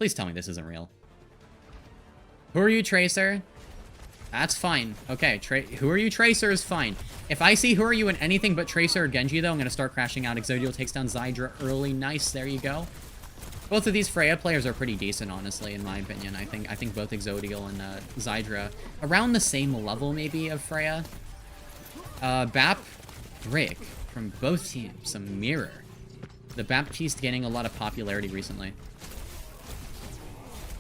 Please tell me this isn't real. Who are you, Tracer? That's fine. Okay, who are you, Tracer is fine. If I see who are you in anything but Tracer or Gen.G, though, I'm going to start crashing out. Exodial takes down Zydra early. Nice, there you go. Both of these Freya players are pretty decent, honestly, in my opinion. I think both Exodial and Zydra around the same level, maybe, of Freya. Bap, Brig from both teams. A mirror. The Baptiste gaining a lot of popularity recently.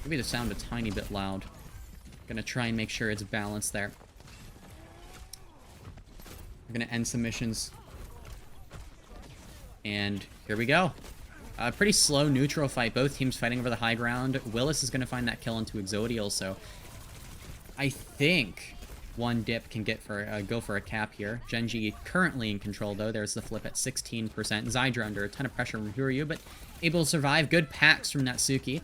Maybe the sound a tiny bit loud. Gonna try and make sure it's balanced there. We're gonna end some missions. And here we go. Pretty slow neutral fight. Both teams fighting over the high ground. Willis is gonna find that kill into Exodial, so I think one dip can go for a cap here. Gen.G currently in control, though. There's the flip at 16%. Zydra under a ton of pressure from Huryu, but able to survive. Good packs from Natsuki.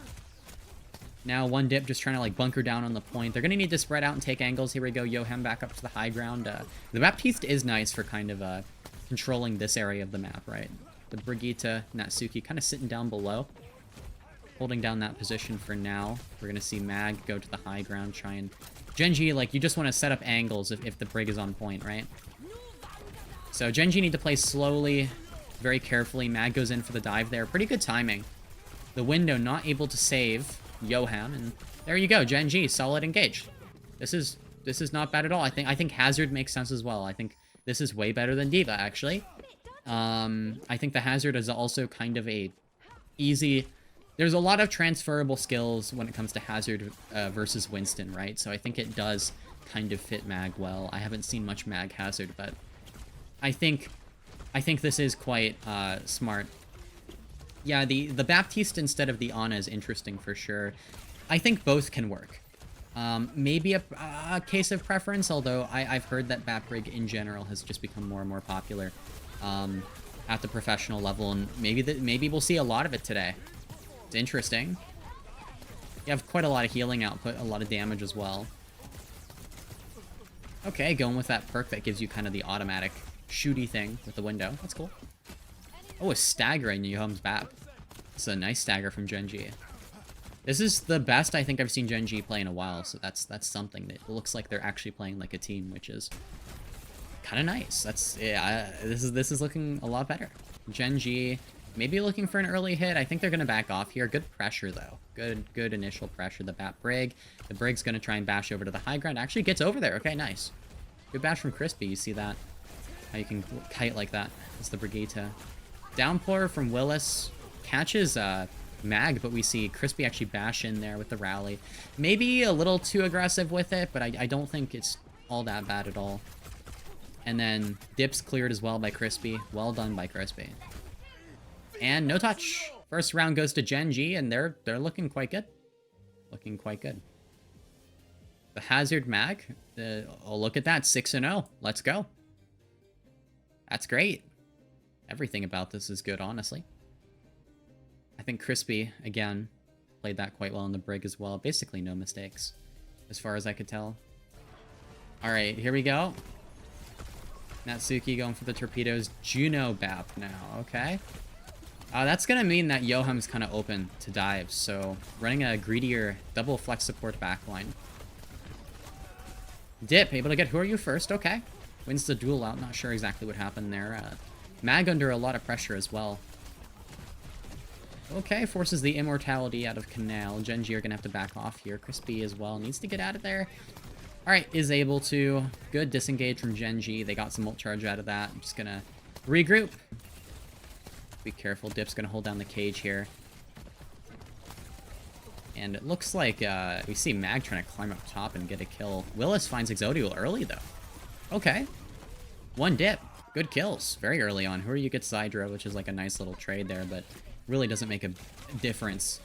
Now one dip just trying to like bunker down on the point. They're going to need to spread out and take angles. Here we go. Yohem back up to the high ground. The Baptiste is nice for kind of controlling this area of the map, right? The Brigitte, Natsuki kind of sitting down below. Holding down that position for now. We're going to see Mag go to the high ground, try and... Gen.G, like, you just want to set up angles if the Brig is on point, right? So Gen.G need to play slowly, very carefully. Mag goes in for the dive there. Pretty good timing. The window not able to save Yohem, and there you go. Gen.G, solid engage. This is not bad at all. I think Hazard makes sense as well. I think this is way better than D.Va, actually. I think the Hazard is also kind of a easy... There's a lot of transferable skills when it comes to Hazard versus Winston, right? So I think it does kind of fit Mag well. I haven't seen much Mag Hazard, but I think this is quite smart. Yeah, the Baptiste instead of the Ana is interesting for sure. I think both can work. Maybe a case of preference, although I've heard that Baprig in general has just become more and more popular at the professional level, and maybe we'll see a lot of it today. It's interesting. You have quite a lot of healing output, a lot of damage as well. Okay, going with that perk that gives you kind of the automatic shooty thing with the window. That's cool. Oh, a stagger in Yohem's Bap. It's a nice stagger from Gen.G. This is the best I think I've seen Gen.G play in a while, so that's something that looks like they're actually playing like a team, which is kind of nice. Yeah, this is looking a lot better. Gen.G maybe looking for an early hit. I think they're going to back off here. Good pressure, though. Good initial pressure. The Bat Brig. The Brig's going to try and bash over to the high ground. Actually gets over there. Okay, nice. Good bash from Crispy. You see that? How you can kite like that. It's the Brigitte. Downpour from Willis. Catches Mag, but we see Crispy actually bash in there with the rally. Maybe a little too aggressive with it, but I don't think it's all that bad at all. And then Dips cleared as well by Crispy. Well done by Crispy. And no touch. First round goes to Gen.G, and they're looking quite good. Looking quite good. The Hazard Mag. Oh, look at that. 6-0. Let's go. That's great. Everything about this is good, honestly. I think Crispy, again, played that quite well in the Brig as well. Basically no mistakes, as far as I could tell. Alright, here we go. Natsuki going for the torpedoes. Juno Bap now, okay. That's going to mean that Yohem's kind of open to dives, so running a greedier double flex support backline. Dip, able to get who are you first, okay. Wins the duel out, not sure exactly what happened there. Mag under a lot of pressure as well. Okay, forces the immortality out of Canal. Gen.G are going to have to back off here. Crispy as well, needs to get out of there. Alright, is able to. Good disengage from Gen.G. They got some ult charge out of that. I'm just going to regroup. Be careful. Dip's going to hold down the cage here. And it looks like we see Mag trying to climb up top and get a kill. Willis finds Exodial early, though. Okay. One Dip. Good kills. Very early on. Who are you gets Zydra, which is like a nice little trade there, but really doesn't make a difference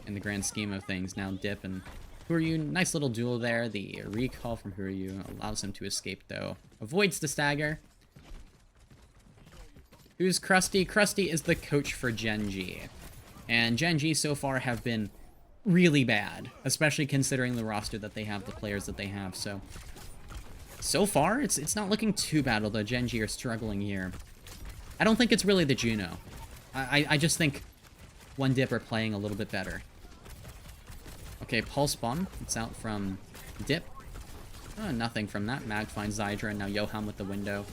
in the grand scheme of things. Now Dip and Who are you? Nice little duel there. The recall from Who are you allows him to escape, though. Avoids the stagger. Who's Krusty? Krusty is the coach for Gen.G. And Gen.G so far have been really bad, especially considering the roster that they have, the players that they have. So far, it's not looking too bad, although Gen.G are struggling here. I don't think it's really the Juno. I just think One Dip are playing a little bit better. Okay, Pulse Bomb. It's out from Dip. Nothing from that. Mag finds Zydra, and now Yoham with the window.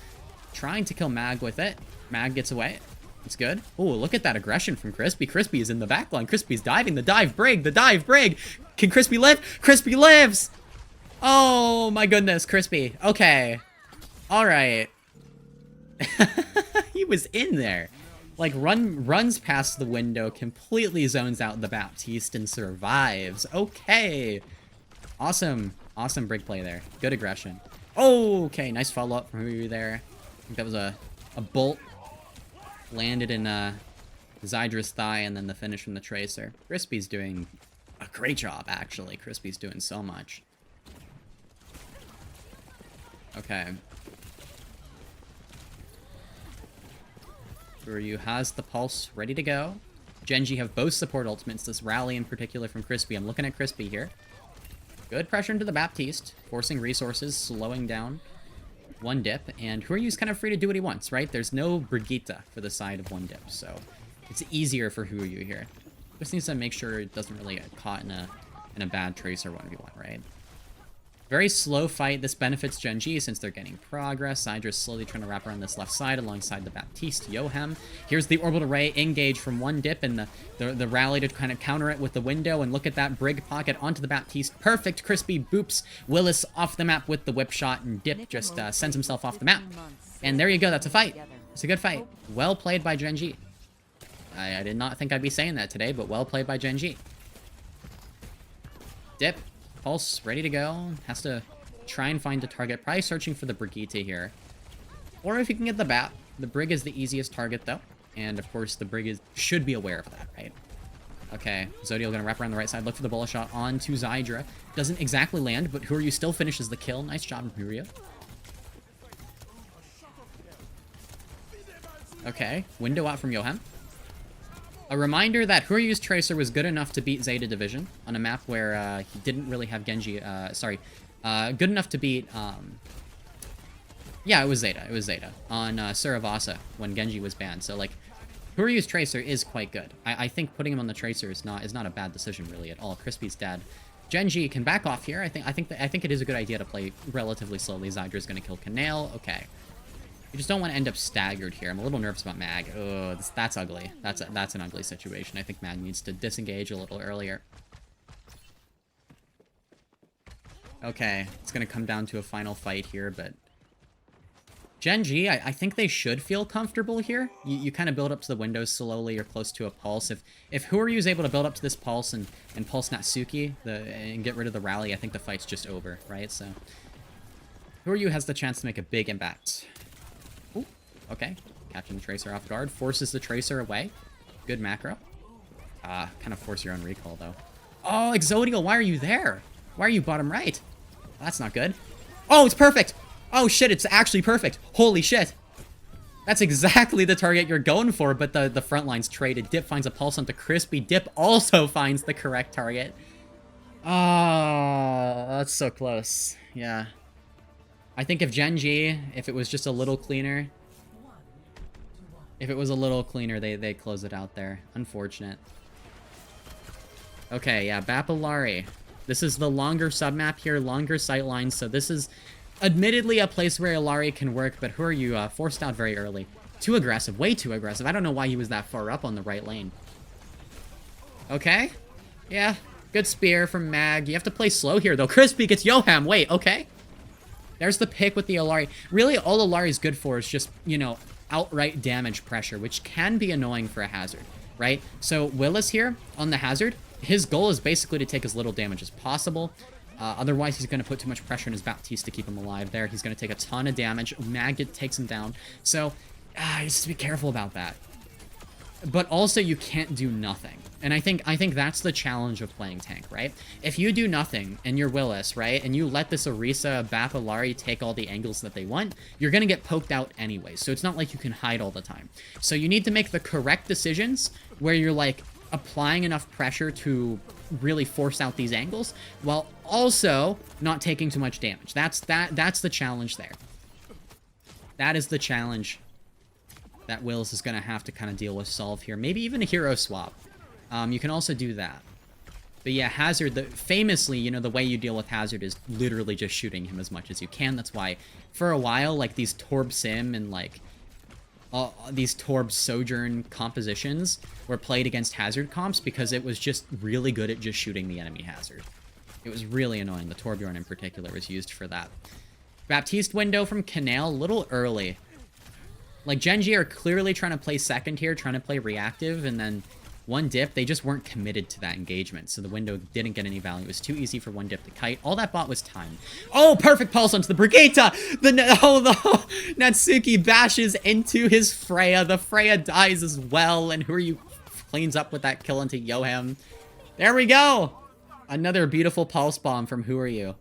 Trying to kill Mag with it. Mag gets away. It's good. Oh, look at that aggression from Crispy. Crispy is in the backline. Crispy's diving. The dive brig. The dive brig. Can Crispy live? Crispy lives! Oh, my goodness. Crispy. Okay. All right. He was in there. Like, runs past the window, completely zones out the Baptiste, and survives. Okay. Awesome. Awesome brig play there. Good aggression. Oh, okay. Nice follow-up from Huyu there. I think that was a bolt. Landed in Zydra's thigh, and then the finish from the Tracer. Crispy's doing a great job, actually. Crispy's doing so much. Okay. Ryu has the pulse ready to go. Gen.G have both support ultimates. This rally in particular from Crispy. I'm looking at Crispy here. Good pressure into the Baptiste. Forcing resources, slowing down one dip. And Huryu's kind of free to do what he wants, right? There's no Brigitte for the side of one dip, so it's easier for Huryu here. Just needs to make sure it doesn't really get caught in a bad Tracer 1v1, right? Very slow fight. This benefits Gen.G since they're getting progress. Zydra's slowly trying to wrap around this left side alongside the Baptiste. Yoham. Here's the orbital ray engage from one dip and the rally to kind of counter it with the window. And look at that brig pocket onto the Baptiste. Perfect. Crispy boops Willis off the map with the whip shot, and Dip just sends himself off the map. And there you go. That's a fight. It's a good fight. Well played by Gen.G. I did not think I'd be saying that today, but well played by Gen.G. Dip. Pulse, ready to go. Has to try and find a target. Probably searching for the Brigitte here. Or if you can get the Bat. The Brig is the easiest target, though. And, of course, the Brig should be aware of that, right? Okay, Zodiel gonna wrap around the right side. Look for the bullet shot onto Zydra. Doesn't exactly land, but Huryu still finishes the kill. Nice job, Huryu. Okay, window out from Yoham. A reminder that Huryu's Tracer was good enough to beat Zeta Division on a map where he didn't really have Gen.G, good enough to beat, yeah, it was Zeta. It was Zeta on Suravasa when Gen.G was banned. So, like, Huryu's Tracer is quite good. I think putting him on the Tracer is not a bad decision, really, at all. Crispy's dead. Gen.G can back off here. I think it is a good idea to play relatively slowly. Zydra's going to kill Canale. Okay. You just don't want to end up staggered here. I'm a little nervous about Mag. Oh, that's ugly. That's an ugly situation. I think Mag needs to disengage a little earlier. Okay, it's going to come down to a final fight here, but Gen.G, I think they should feel comfortable here. You kind of build up to the windows slowly or close to a pulse. If Huryu's able to build up to this pulse and pulse Natsuki and get rid of the rally, I think the fight's just over, right? So Huryu has the chance to make a big impact. Ooh, okay. Catching the Tracer off guard. Forces the Tracer away. Good macro. Kind of force your own recall, though. Oh, Exodial, why are you there? Why are you bottom right? That's not good. Oh, it's perfect! Oh, shit, it's actually perfect. Holy shit. That's exactly the target you're going for, but the front line's traded. Dip finds a pulse onto Crispy. Dip also finds the correct target. Oh, that's so close. Yeah. I think if Gen.G, if it was just a little cleaner, they close it out there. Unfortunate. Okay, yeah, Bapalari. This is the longer submap here, longer sight lines, so this is admittedly a place where Illari can work, but Huryu forced out very early. Too aggressive, way too aggressive. I don't know why he was that far up on the right lane. Okay. Yeah, good spear from Mag. You have to play slow here, though. Crispy gets Yoham. Wait, okay. There's the pick with the Illari. Really, all Illari's good for is just, you know, outright damage pressure, which can be annoying for a Hazard, right? So Willis here on the Hazard, his goal is basically to take as little damage as possible. Otherwise, he's going to put too much pressure on his Baptiste to keep him alive there. He's going to take a ton of damage. Mag takes him down. So, just be careful about that. But also, you can't do nothing. And I think that's the challenge of playing tank, right? If you do nothing, and you're Willis, right? And you let this Orisa, Bapalari take all the angles that they want, you're going to get poked out anyway. So it's not like you can hide all the time. So you need to make the correct decisions where you're, like, applying enough pressure to really force out these angles while also not taking too much damage. That's the challenge there. That is the challenge that Willis is going to have to kind of deal with, solve here. Maybe even a hero swap. You can also do that. But yeah, Hazard, famously, you know, the way you deal with Hazard is literally just shooting him as much as you can. That's why, for a while, like, these Torb Sim and, like, these Torb Sojourn compositions were played against Hazard comps because it was just really good at just shooting the enemy Hazard. It was really annoying. The Torbjorn in particular was used for that. Baptiste window from Canal, a little early. Like, Gen.G are clearly trying to play second here, trying to play reactive, and then one dip, they just weren't committed to that engagement, so the window didn't get any value. It was too easy for one dip to kite. All that bought was time. Oh, perfect pulse onto the Brigitte! The Natsuki bashes into his Freya. The Freya dies as well, and who are you? Cleans up with that kill into Yoham. There we go! Another beautiful pulse bomb from Who Are You?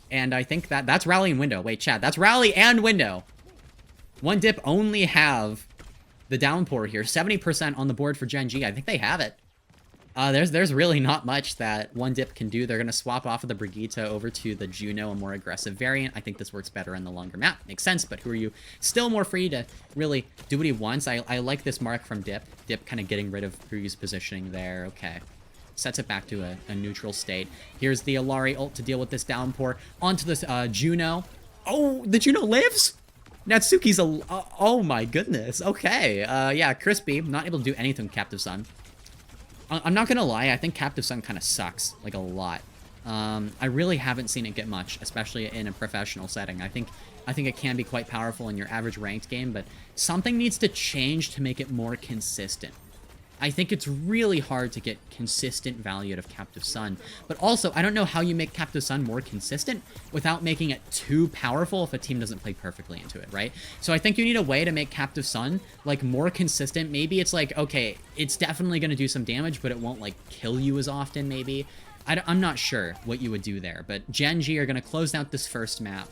And I think that's rally and window. Wait, chat, that's rally and window. One dip only have the downpour here. 70% on the board for Gen.G. I think they have it. There's really not much that one dip can do. They're going to swap off of the Brigitte over to the Juno, a more aggressive variant. I think this works better in the longer map. Makes sense, but Who Are You? Still more free to really do what he wants. I like this mark from Dip. Dip kind of getting rid of Who Are You's positioning there. Okay. Sets it back to a neutral state. Here's the Alari ult to deal with this downpour. Onto this Juno. Oh, the Juno lives? Natsuki's oh my goodness. Okay. Yeah, Crispy, not able to do anything with Captive Sun. I'm not gonna lie, I think Captive Sun kind of sucks, like, a lot. I really haven't seen it get much, especially in a professional setting. I think it can be quite powerful in your average ranked game, but something needs to change to make it more consistent. I think it's really hard to get consistent value out of Captive Sun. But also, I don't know how you make Captive Sun more consistent without making it too powerful if a team doesn't play perfectly into it, right? So I think you need a way to make Captive Sun, like, more consistent. Maybe it's like, okay, it's definitely going to do some damage, but it won't, like, kill you as often, maybe. I'm not sure what you would do there, but Gen.G are going to close out this first map,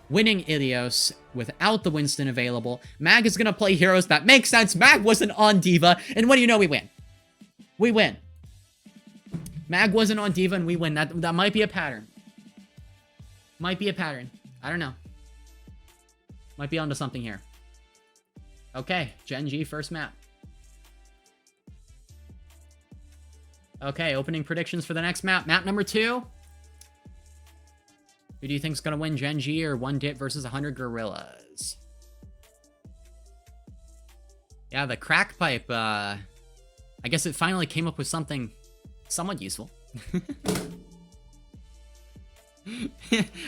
winning Illios without the Winston available. Mag is going to play heroes. That makes sense. Mag wasn't on D.Va. And what do you know? We win. We win. Mag wasn't on D.Va and we win. That might be a pattern. Might be a pattern. I don't know. Might be onto something here. Okay. Gen.G first map. Okay. Opening predictions for the next map. Map number 2. Who do you think's gonna win, Gen.G or One Dip versus 100 Gorillas? Yeah, the crack pipe, I guess it finally came up with something somewhat useful.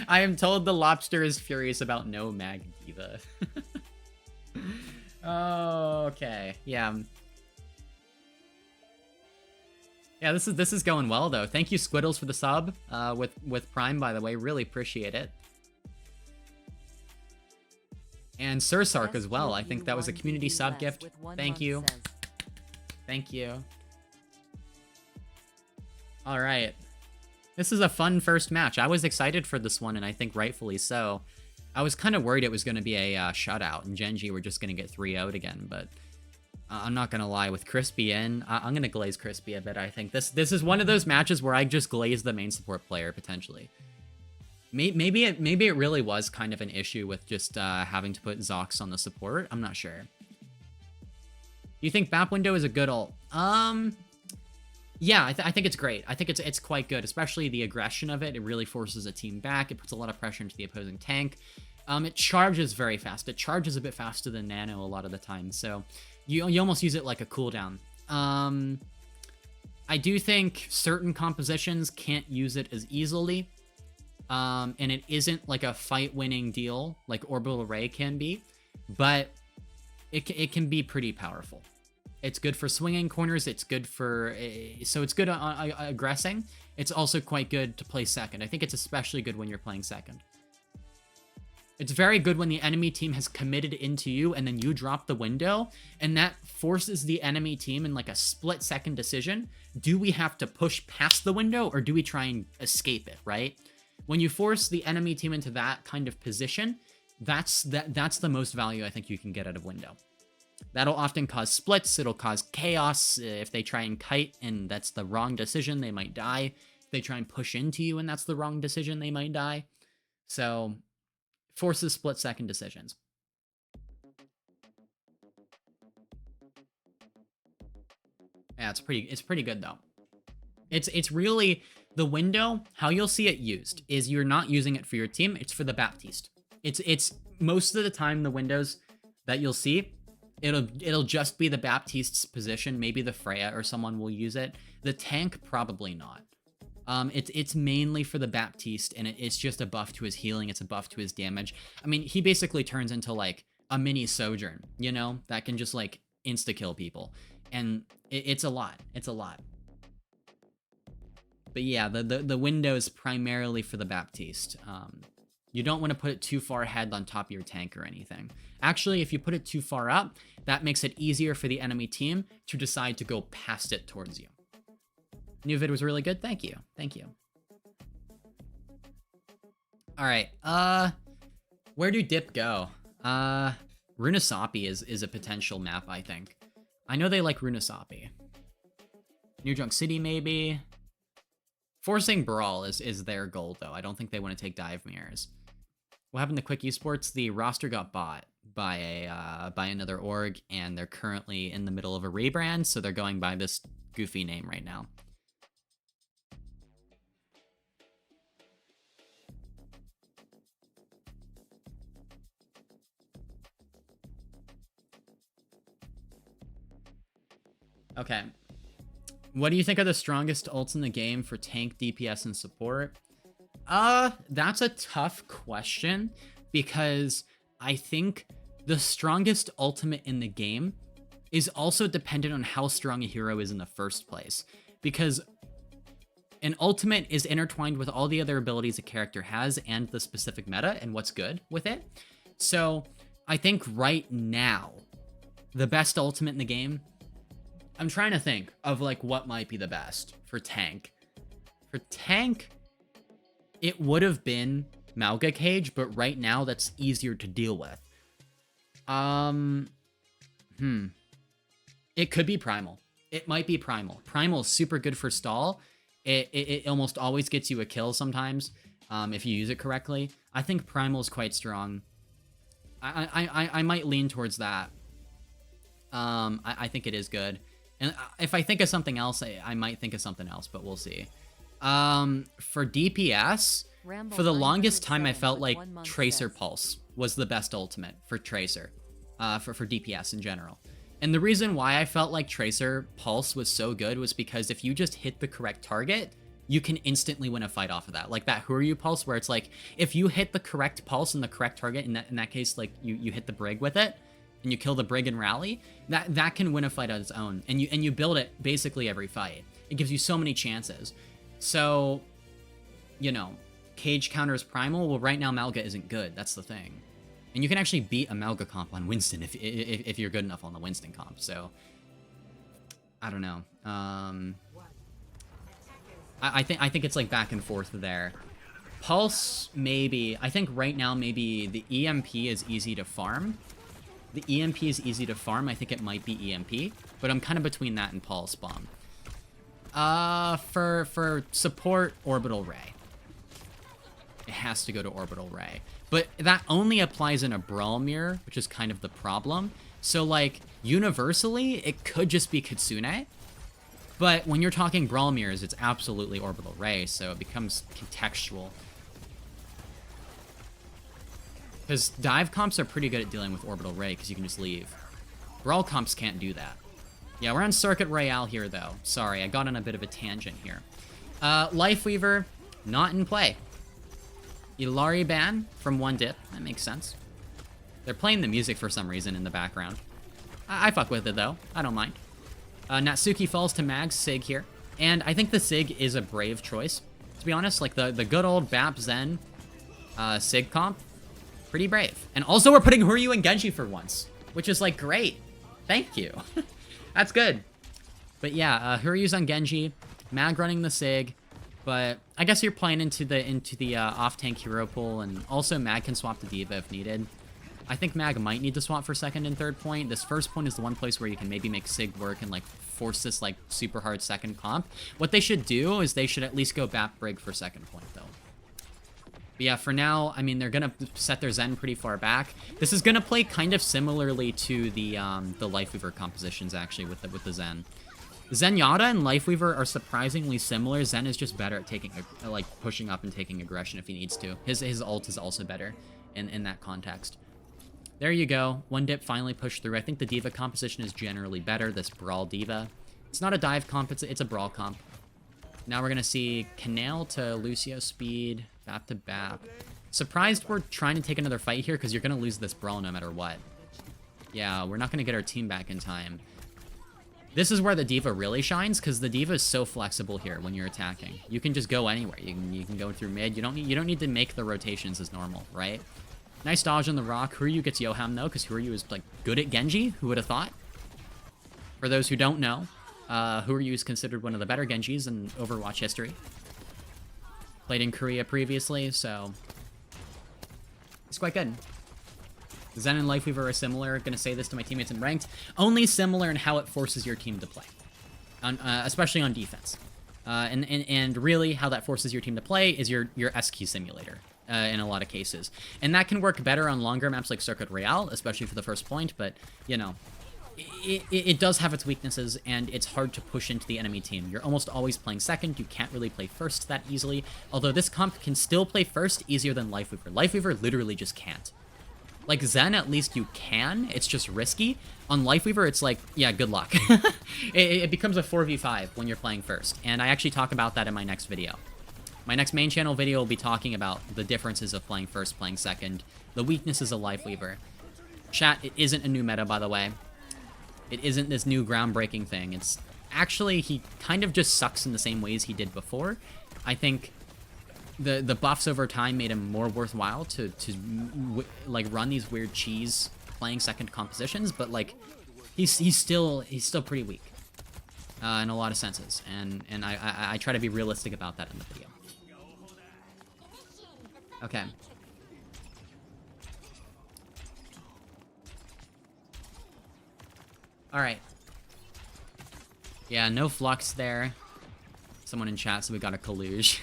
I am told the lobster is furious about no Mag D.Va. Okay, yeah. Yeah, this is going well, though. Thank you, Squiddles, for the sub with Prime, by the way. Really appreciate it. And Sursark as well. I think that was a community sub gift. Thank you. Thank you. All right. This is a fun first match. I was excited for this one, and I think rightfully so. I was kind of worried it was going to be a shutout, and Gen.G were just going to get 3-0'd again, but I'm not gonna lie, with Crispy in, I'm gonna glaze Crispy a bit. I think this is one of those matches where I just glaze the main support player, potentially. Maybe it really was kind of an issue with just having to put Zox on the support. I'm not sure. Do you think Bap Window is a good ult? Yeah, I think it's great. I think it's quite good, especially the aggression of it. It really forces a team back. It puts a lot of pressure into the opposing tank. It charges very fast. It charges a bit faster than Nano a lot of the time, so you almost use it like a cooldown. I do think certain compositions can't use it as easily, and it isn't like a fight-winning deal like Orbital Ray can be, but it can be pretty powerful. It's good for swinging corners. It's good for so it's good on aggressing. It's also quite good to play second. I think it's especially good when you're playing second. It's very good when the enemy team has committed into you and then you drop the window, and that forces the enemy team in like a split-second decision. Do we have to push past the window or do we try and escape it, right? When you force the enemy team into that kind of position, that's the most value I think you can get out of window. That'll often cause splits. It'll cause chaos. If they try and kite and that's the wrong decision, they might die. If they try and push into you and that's the wrong decision, they might die. So forces split-second decisions. Yeah, it's pretty good though. It's really the window. How you'll see it used is you're not using it for your team. It's for the Baptiste. It's most of the time the windows that you'll see, it'll just be the Baptiste's position. Maybe the Freya or someone will use it. The tank probably not. It's mainly for the Baptiste, and it's just a buff to his healing. It's a buff to his damage. I mean, he basically turns into like a mini Sojourn, you know, that can just like insta kill people, and it's a lot. It's a lot. But yeah, the window is primarily for the Baptiste. You don't want to put it too far ahead on top of your tank or anything. Actually, if you put it too far up, that makes it easier for the enemy team to decide to go past it towards you. New vid was really good. Thank you. Thank you. All right. Where do Dip go? Runasapi is a potential map, I think. I know they like Runasapi. New Junk City, maybe. Forcing Brawl is their goal, though. I don't think they want to take dive mirrors. What happened to Quick Esports? The roster got bought by another org, and they're currently in the middle of a rebrand, so they're going by this goofy name right now. Okay. What do you think are the strongest ults in the game for tank, DPS, and support? That's a tough question, because I think the strongest ultimate in the game is also dependent on how strong a hero is in the first place. Because an ultimate is intertwined with all the other abilities a character has and the specific meta and what's good with it. So I think right now, the best ultimate in the game, I'm trying to think of like what might be the best for tank. For tank, it would have been Malga Cage, but right now that's easier to deal with. It could be Primal. It might be Primal. Primal is super good for stall. It almost always gets you a kill sometimes, if you use it correctly. I think Primal is quite strong. I might lean towards that. I think it is good. And if I think of something else, I might think of something else, but we'll see. For DPS, for the longest time, I felt like Tracer Pulse was the best ultimate for Tracer, for DPS in general. And the reason why I felt like Tracer Pulse was so good was because if you just hit the correct target, you can instantly win a fight off of that. Like that Who Are You Pulse, where it's like, if you hit the correct pulse and the correct target, in that case, like you hit the Brig with it, and you kill the Brig and rally, that can win a fight on its own. And you build it basically every fight. It gives you so many chances. So, you know, Cage counters Primal. Well, right now Malga isn't good. That's the thing. And you can actually beat a Malga comp on Winston if you're good enough on the Winston comp. So, I don't know. I think it's like back and forth there. Pulse, maybe. I think right now maybe the EMP is easy to farm. The EMP is easy to farm. I think it might be EMP, but I'm kind of between that and Pulse Bomb. For support, Orbital Ray. It has to go to Orbital Ray. But that only applies in a Brawl Mirror, which is kind of the problem. So, like, universally, it could just be Kitsune. But when you're talking Brawl Mirrors, it's absolutely Orbital Ray, so it becomes contextual. Because dive comps are pretty good at dealing with Orbital Ray, because you can just leave. Brawl comps can't do that. Yeah, we're on Circuit Royale here, though. Sorry, I got on a bit of a tangent here. Lifeweaver, not in play. Illari ban from one dip. That makes sense. They're playing the music for some reason in the background. I fuck with it, though. I don't mind. Natsuki falls to Mag's Sig here. And I think the Sig is a brave choice. To be honest, like the good old Bap Zen Sig comp, pretty brave. And also we're putting Huryu and Genji for once, which is like great. Thank you. That's good. But yeah, Huryu's on Genji, Mag running the Sig, but I guess you're playing into the off-tank hero pool, and also Mag can swap to D.Va if needed. I think Mag might need to swap for second and third point. This first point is the one place where you can maybe make Sig work and like force this like super hard second comp. What they should do is they should at least go Bap Brig for second point though. But yeah, for now, I mean, they're gonna set their Zen pretty far back. This is gonna play kind of similarly to the Lifeweaver compositions actually with the Zen. Zenyatta and Lifeweaver are surprisingly similar. Zen is just better at taking, like, pushing up and taking aggression if he needs to. His ult is also better in that context. There you go. One dip finally pushed through. I think the D.Va composition is generally better, this Brawl D.Va. It's not a dive comp, it's a Brawl comp. Now we're going to see Canal to Lucio speed, BAP to BAP. Surprised we're trying to take another fight here, because you're going to lose this Brawl no matter what. Yeah, we're not going to get our team back in time. This is where the D.Va really shines, because the D.Va is so flexible here when you're attacking. You can just go anywhere. You can go through mid. You don't need to make the rotations as normal, right? Nice dodge on the rock. Huryu gets Yoham, though, because Huryu is, like, good at Genji. Who would have thought? For those who don't know, Huryu is considered one of the better Genjis in Overwatch history. Played in Korea previously, so it's quite good. Zen and Lifeweaver are similar. Gonna say this to my teammates in ranked. Only similar in how it forces your team to play, especially on defense. And really, how that forces your team to play is your S-key simulator in a lot of cases. And that can work better on longer maps like Circuit Royale, especially for the first point. But you know, it does have its weaknesses, and it's hard to push into the enemy team. You're almost always playing second. You can't really play first that easily. Although this comp can still play first easier than Lifeweaver. Lifeweaver literally just can't. Like, Zen, at least you can. It's just risky. On Lifeweaver, it's like, yeah, good luck. it becomes a 4v5 when you're playing first. And I actually talk about that in my next video. My next main channel video will be talking about the differences of playing first, playing second, the weaknesses of Lifeweaver. Chat, it isn't a new meta, by the way. It isn't this new groundbreaking thing. It's actually, he kind of just sucks in the same ways he did before. I think the buffs over time made him more worthwhile to like run these weird cheese playing second compositions, but like he's still pretty weak in a lot of senses, and I try to be realistic about that in the video. Okay. All right. Yeah, no flux there. Someone in chat, so we got a Kaluge.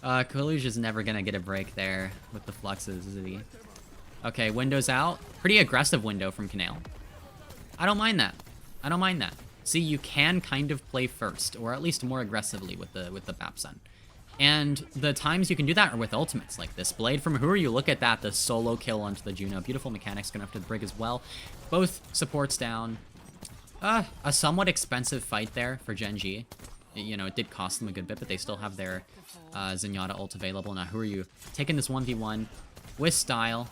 Kaluge is never gonna get a break there with the fluxes, is he? Okay, window's out. Pretty aggressive window from Canal. I don't mind that. I don't mind that. See, you can kind of play first, or at least more aggressively with the Bapsun. And the times you can do that are with ultimates like this. Blade from Huryu, look at that, the solo kill onto the Juno. Beautiful mechanics going after the Brig as well. Both supports down. A somewhat expensive fight there for Gen.G. You know, it did cost them a good bit, but they still have their Zenyatta ult available. Now, Huryu taking this 1v1 with style.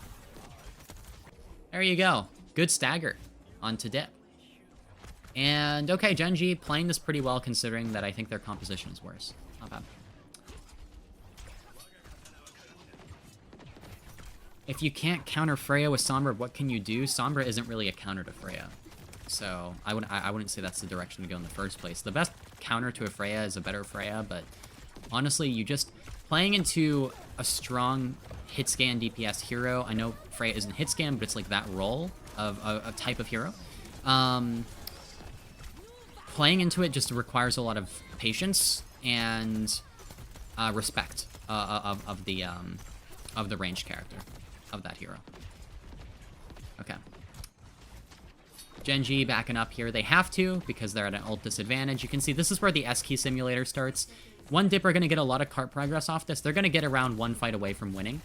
There you go. Good stagger onto dip. And, okay, Gen.G playing this pretty well, considering that I think their composition is worse. Not bad. If you can't counter Freya with Sombra, what can you do? Sombra isn't really a counter to Freya. So, I wouldn't say that's the direction to go in the first place. The best counter to a Freya is a better Freya, but honestly, you just... Playing into a strong hit-scan DPS hero, I know Freya isn't hit-scan, but it's like that role of a type of hero. Playing into it just requires a lot of patience and respect of the ranged character of that hero. Okay. Gen.G backing up here. They have to, because they're at an ult disadvantage. You can see this is where the S-key simulator starts. One dip are going to get a lot of cart progress off this. They're going to get around one fight away from winning.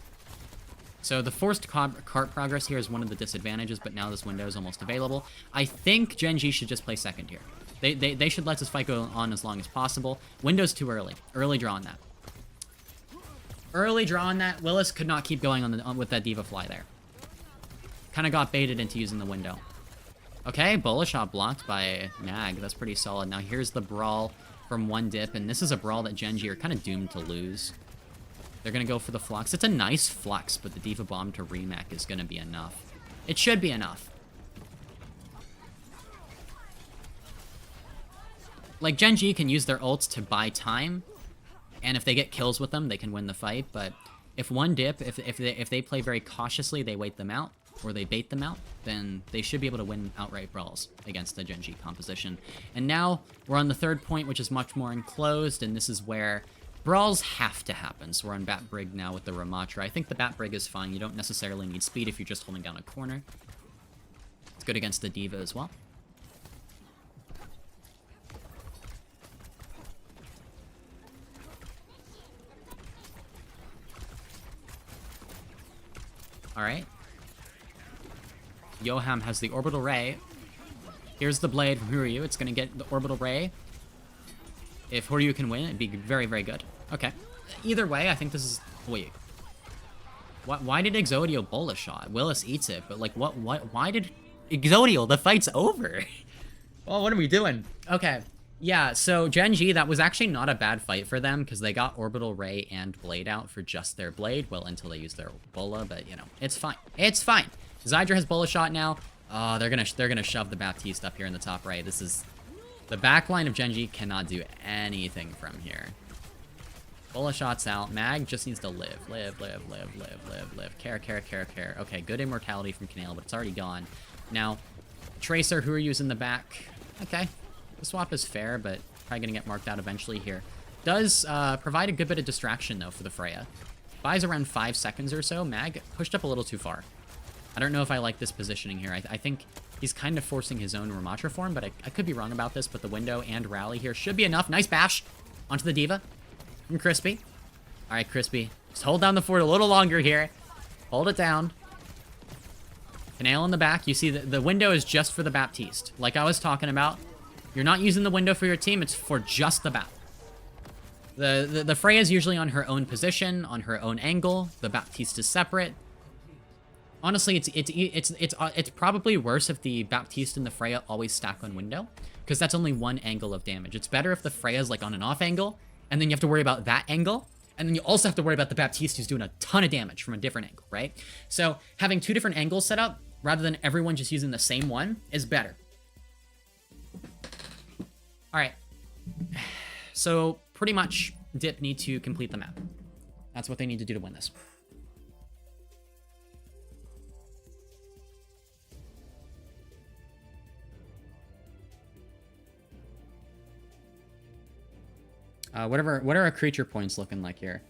So the forced cart progress here is one of the disadvantages, but now this window is almost available. I think Gen.G should just play second here. They should let this fight go on as long as possible. Window's too early. Early draw on that. Early draw on that. Willis could not keep going on with that D.Va fly there. Kind of got baited into using the window. Okay, bullet shot blocked by Nag. That's pretty solid. Now here's the brawl from one dip, and this is a brawl that Gen.G are kind of doomed to lose. They're going to go for the flux. It's a nice flux, but the D.Va bomb to Remac is going to be enough. It should be enough. Like, Gen.G can use their ults to buy time, and if they get kills with them, they can win the fight, but if one dip, if they play very cautiously, they wait them out, or they bait them out, then they should be able to win outright brawls against the Gen.G composition. And now, we're on the third point, which is much more enclosed, and this is where brawls have to happen. So we're on Bat Brig now with the Ramatra. I think the Bat Brig is fine. You don't necessarily need speed if you're just holding down a corner. It's good against the D.Va as well. Alright. Yoham has the orbital ray. Here's the blade from Huryu. It's gonna get the orbital ray. If Huryu can win, it'd be very, very good. Okay. Either way, I think this is... Wait. Why did Exodio bowl a shot? Willis eats it, but like, why did... Exodio, the fight's over. Oh, what are we doing? Okay. Yeah, so Gen.G, that was actually not a bad fight for them, because they got Orbital Ray and Blade out for just their Blade, well, until they used their Bola, but, you know, it's fine. It's fine. Zydra has Bola shot now. Oh, they're gonna shove the Baptiste up here in the top right. This is... The backline of Gen.G cannot do anything from here. Bola shots out. Mag just needs to live. Live. Care. Okay, good immortality from Canale, but it's already gone. Now, Tracer, who are using the back. Okay. The swap is fair, but probably gonna get marked out eventually here. Does provide a good bit of distraction, though, for the Freya. Buys around 5 seconds or so. Mag pushed up a little too far. I don't know if I like this positioning here. I think he's kind of forcing his own Ramatra form, but I could be wrong about this, but the window and rally here should be enough. Nice bash onto the Diva from Crispy. All right, Crispy. Just hold down the fort a little longer here. Hold it down. Canale in the back. You see the window is just for the Baptiste. Like I was talking about, you're not using the window for your team. It's for just the Bap. The Freya is usually on her own position, on her own angle. The Baptiste is separate. Honestly, it's probably worse if the Baptiste and the Freya always stack on window, because that's only one angle of damage. It's better if the Freya's like on an off angle, and then you have to worry about that angle, and then you also have to worry about the Baptiste who's doing a ton of damage from a different angle, right? So having 2 different angles set up, rather than everyone just using the same one, is better. All right. So pretty much Dip need to complete the map. That's what they need to do to win this. What are our creature points looking like here?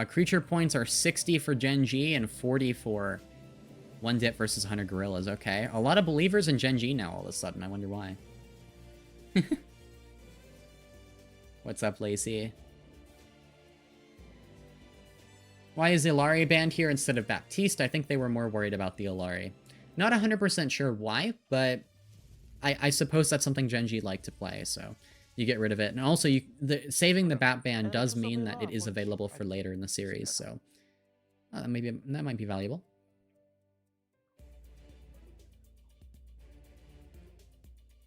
Creature points are 60 for Gen.G and 40 for 1 Dip versus 100 Gorillas. Okay, a lot of believers in Gen.G now all of a sudden. I wonder why. What's up, Lacey? Why is Illari banned here instead of Baptiste? I think they were more worried about the Illari. Not 100% sure why, but I suppose that's something Gen.G like to play, so you get rid of it. And also, saving the Bat ban does mean that it is available for later in the series, so maybe that might be valuable.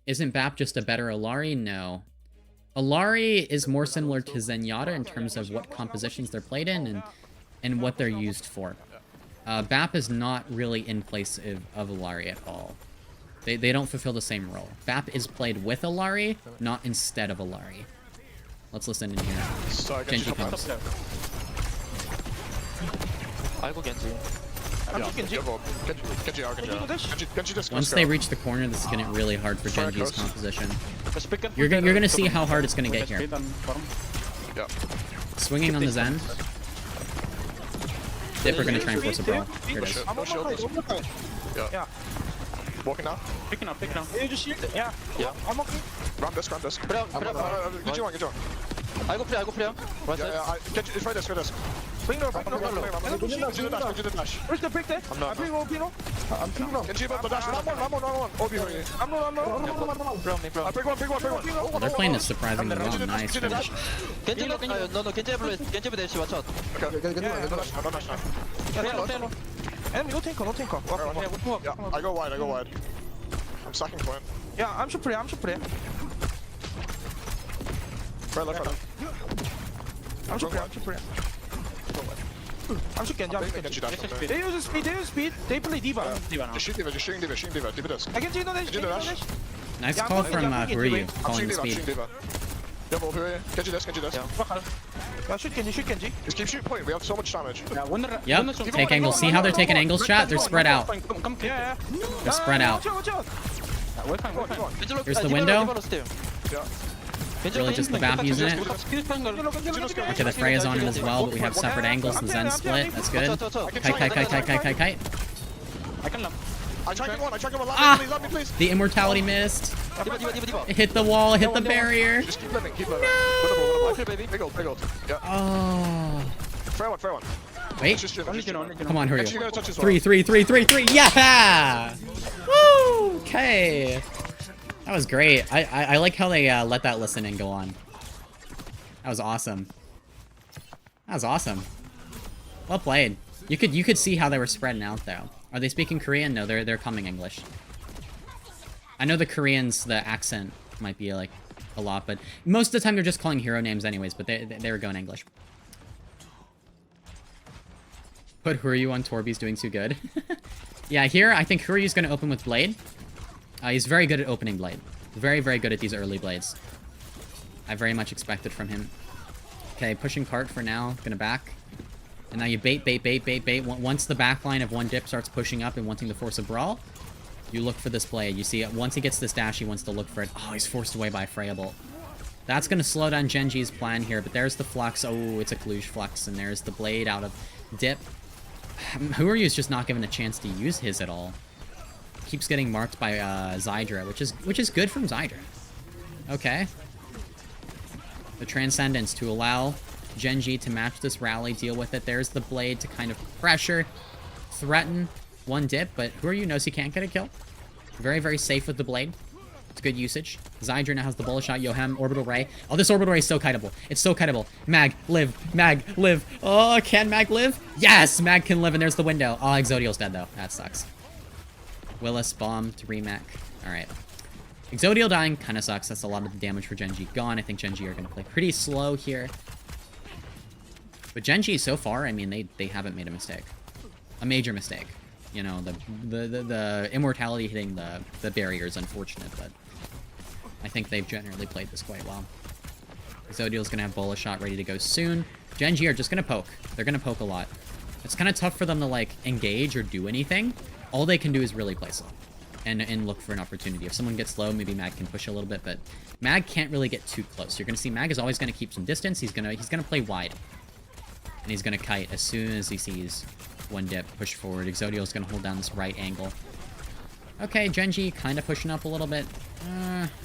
Isn't Bap just a better Illari? No. Illari is more similar to Zenyatta in terms of what compositions they're played in and what they're used for. Bap is not really in place of Illari at all. They don't fulfill the same role. Bap is played with Illari, not instead of Illari. Let's listen in here. Gen.G comes. Once they reach the corner, this is getting really hard for Gen.G's composition. You're gonna see how hard it's gonna get here. Swinging on the Zen. Dip are gonna try and force a brawl. Here it is. Yeah. Walking now. Picking up. You just shield it. Yeah. I'm okay. Grab this. Get you on. I go play. Right side. Yeah. Get this. Bring no. Get the dash. Where's the break there? I'm not. I'm picking up. Get you the dash. Ramon. Obi here. I'm no. Break one. They're playing this surprisingly well. Nice finish. Genji no. Genji dash watch out. Okay. Yeah. And no tanker. Yeah, I go wide. I'm stacking point. Yeah, I'm should play. Right left. I'm should play. I'm should Genji. They use speed. They play Diva. Just shoot Diva. Diva does. I can do dash. Nice call from Kiriko, calling the speed. Double here. Genji this. Yeah, shoot Genji. Just keep shooting point. We have so much damage. Yep. Take angles. See how they're taking angles, chat? They're spread out. Yeah. They're spread out. Watch out. Here's the window. Yeah. Really just the Bap using it. Okay, the Freya's on it as well, but we have separate angles. The Zen split. That's good. Kite. I try to get one. Let me please. The immortality missed. Hit the wall, hit the barrier. Just keep living. No. Big ult. Yeah. Oh. Fair one. Wait. Just shield, just shield. Come on, hurry Actually, you up. gotta touch as well. 3. Yeah! Woo! Okay. That was great. I like how they let that listening go on. That was awesome. That was awesome. Well played. You could see how they were spreading out though. Are they speaking Korean? No, they're coming English. I know the Koreans, the accent might be like a lot, but most of the time they're just calling hero names anyways, but they were going English. But Huryu on Torby's doing too good. Yeah, here I think Huryu's gonna open with Blade. He's very good at opening Blade. Very, very good at these early Blades. I very much expected from him. Okay, pushing cart for now. Gonna back. And now you bait. Once the back line of one dip starts pushing up and wanting to force a brawl, you look for this Blade. You see, once he gets this dash, he wants to look for it. Oh, he's forced away by Frayable. That's gonna slow down Gen.G's plan here, but there's the Flux. Oh, it's a Kluge Flux, and there's the Blade out of dip. Huryu's just not given a chance to use his at all. Keeps getting marked by Zydra, which is good from Zydra. Okay. The Transcendence to allow Gen.G to match this rally, deal with it. There's the Blade to kind of pressure, threaten one dip, but Huryu knows he can't get a kill. Very, very safe with the Blade. It's good usage. Zydra now has the bullet shot. Yohem, Orbital Ray. Oh, this Orbital Ray is so kiteable. It's so kiteable. Mag, live. Mag, live. Oh, can Mag live? Yes, Mag can live, and there's the window. Oh, Exodial's dead, though. That sucks. Willis, bomb to remake. Alright. Exodial dying kind of sucks. That's a lot of the damage for Gen.G gone. I think Gen.G are going to play pretty slow here. But Gen.G so far, I mean, they haven't made a mistake. A major mistake. You know, the immortality hitting the barrier is unfortunate, but I think they've generally played this quite well. Exodial's going to have bullet shot ready to go soon. Gen.G are just going to poke. They're going to poke a lot. It's kind of tough for them to, like, engage or do anything. All they can do is really play slow and look for an opportunity. If someone gets low, maybe Mag can push a little bit, but Mag can't really get too close. You're going to see Mag is always going to keep some distance. He's going to play wide. And he's going to kite as soon as he sees one dip, push forward. Exodial's going to hold down this right angle. Okay, Gen.G kind of pushing up a little bit.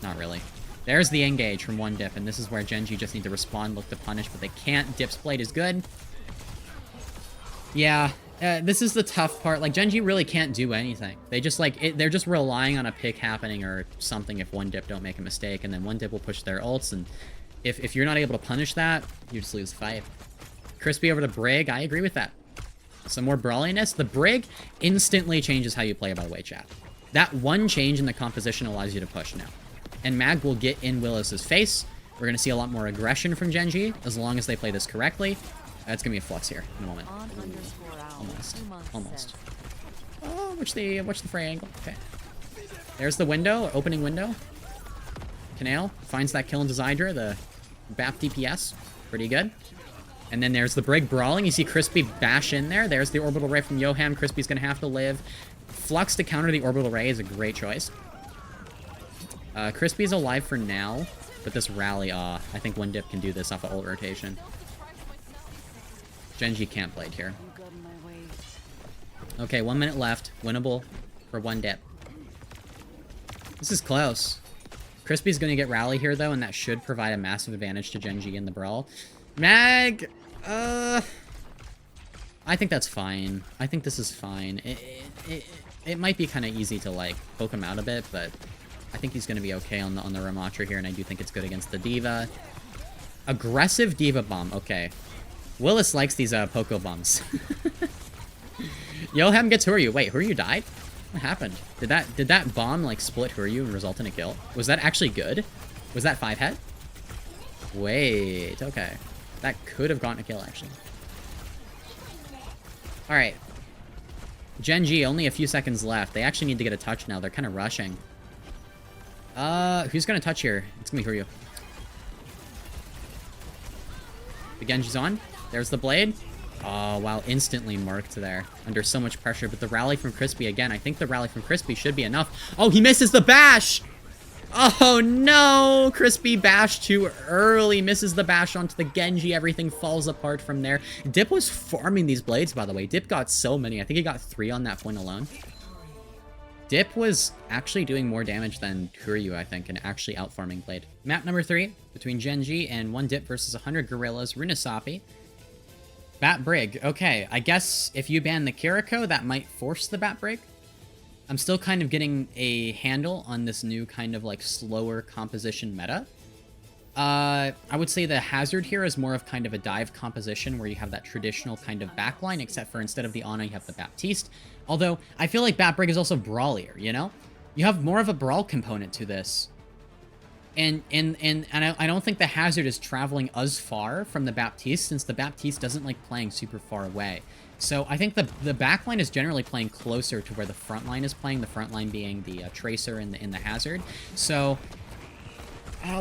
Not really. There's the engage from one dip, and this is where Gen.G just need to respond, look to punish, but they can't. Dip's Blade is good. Yeah, this is the tough part. Like, Gen.G really can't do anything. They just, like, they're just relying on a pick happening or something if one dip don't make a mistake, and then one dip will push their ults, and if you're not able to punish that, you just lose the fight. Crispy over the Brig, I agree with that. Some more brawliness. The Brig instantly changes how you play, by the way, chat. That one change in the composition allows you to push now. And Mag will get in Willis's face. We're going to see a lot more aggression from Gen.G as long as they play this correctly. It's going to be a Flux here in a moment. Almost. Oh, watch the fray angle. Okay. There's the window, opening window. Canale finds that kill into Zydra, the BAP DPS. Pretty good. And then there's the Brig brawling. You see Crispy bash in there. There's the Orbital Ray from Yoham. Crispy's going to have to live. Flux to counter the Orbital Ray is a great choice. Crispy's alive for now, but this rally, I think one dip can do this off of ult rotation. Gen.G can't Blade here. Okay, 1 minute left. Winnable for one dip. This is close. Crispy's going to get rally here, though, and that should provide a massive advantage to Gen.G in the brawl. Mag, I think that's fine. I think this is fine. It might be kind of easy to, like, poke him out a bit, but I think he's going to be okay on the Ramatra here, and I do think it's good against the D.Va. Aggressive D.Va bomb. Okay. Willis likes these Poco bombs. Yohem gets Huryu. Wait, Huryu died? What happened? Did that bomb, like, split Huryu and result in a kill? Was that actually good? Was that 5 head? Wait, okay. That could have gotten a kill, actually. Alright. Gen.G, only a few seconds left. They actually need to get a touch now. They're kind of rushing. Who's gonna touch here? It's gonna be Huryu. The Genji's on. There's the Blade. Oh, wow. Instantly marked there. Under so much pressure. But the rally from Crispy, again, I think the rally from Crispy should be enough. Oh, he misses the bash! Oh, no! Crispy bash too early. Misses the bash onto the Gen.G. Everything falls apart from there. Dip was farming these blades, by the way. Dip got so many. I think he got 3 on that point alone. Dip was actually doing more damage than Huryu, I think, and actually out-farming Blade. Map number 3, between Gen.G and one Dip versus 100 Gorillas, Runasapi. Bat Brig. Okay, I guess if you ban the Kiriko, that might force the Bat Brig. I'm still kind of getting a handle on this new kind of like slower composition meta. I would say the Hazard here is more of kind of a dive composition where you have that traditional kind of backline, except for instead of the Ana, you have the Baptiste. Although, I feel like Bat Brig is also brawlier, you know? You have more of a brawl component to this. And I don't think the Hazard is traveling as far from the Baptiste, since the Baptiste doesn't like playing super far away. So I think the backline is generally playing closer to where the front line is playing, the front line being the Tracer and the Hazard. So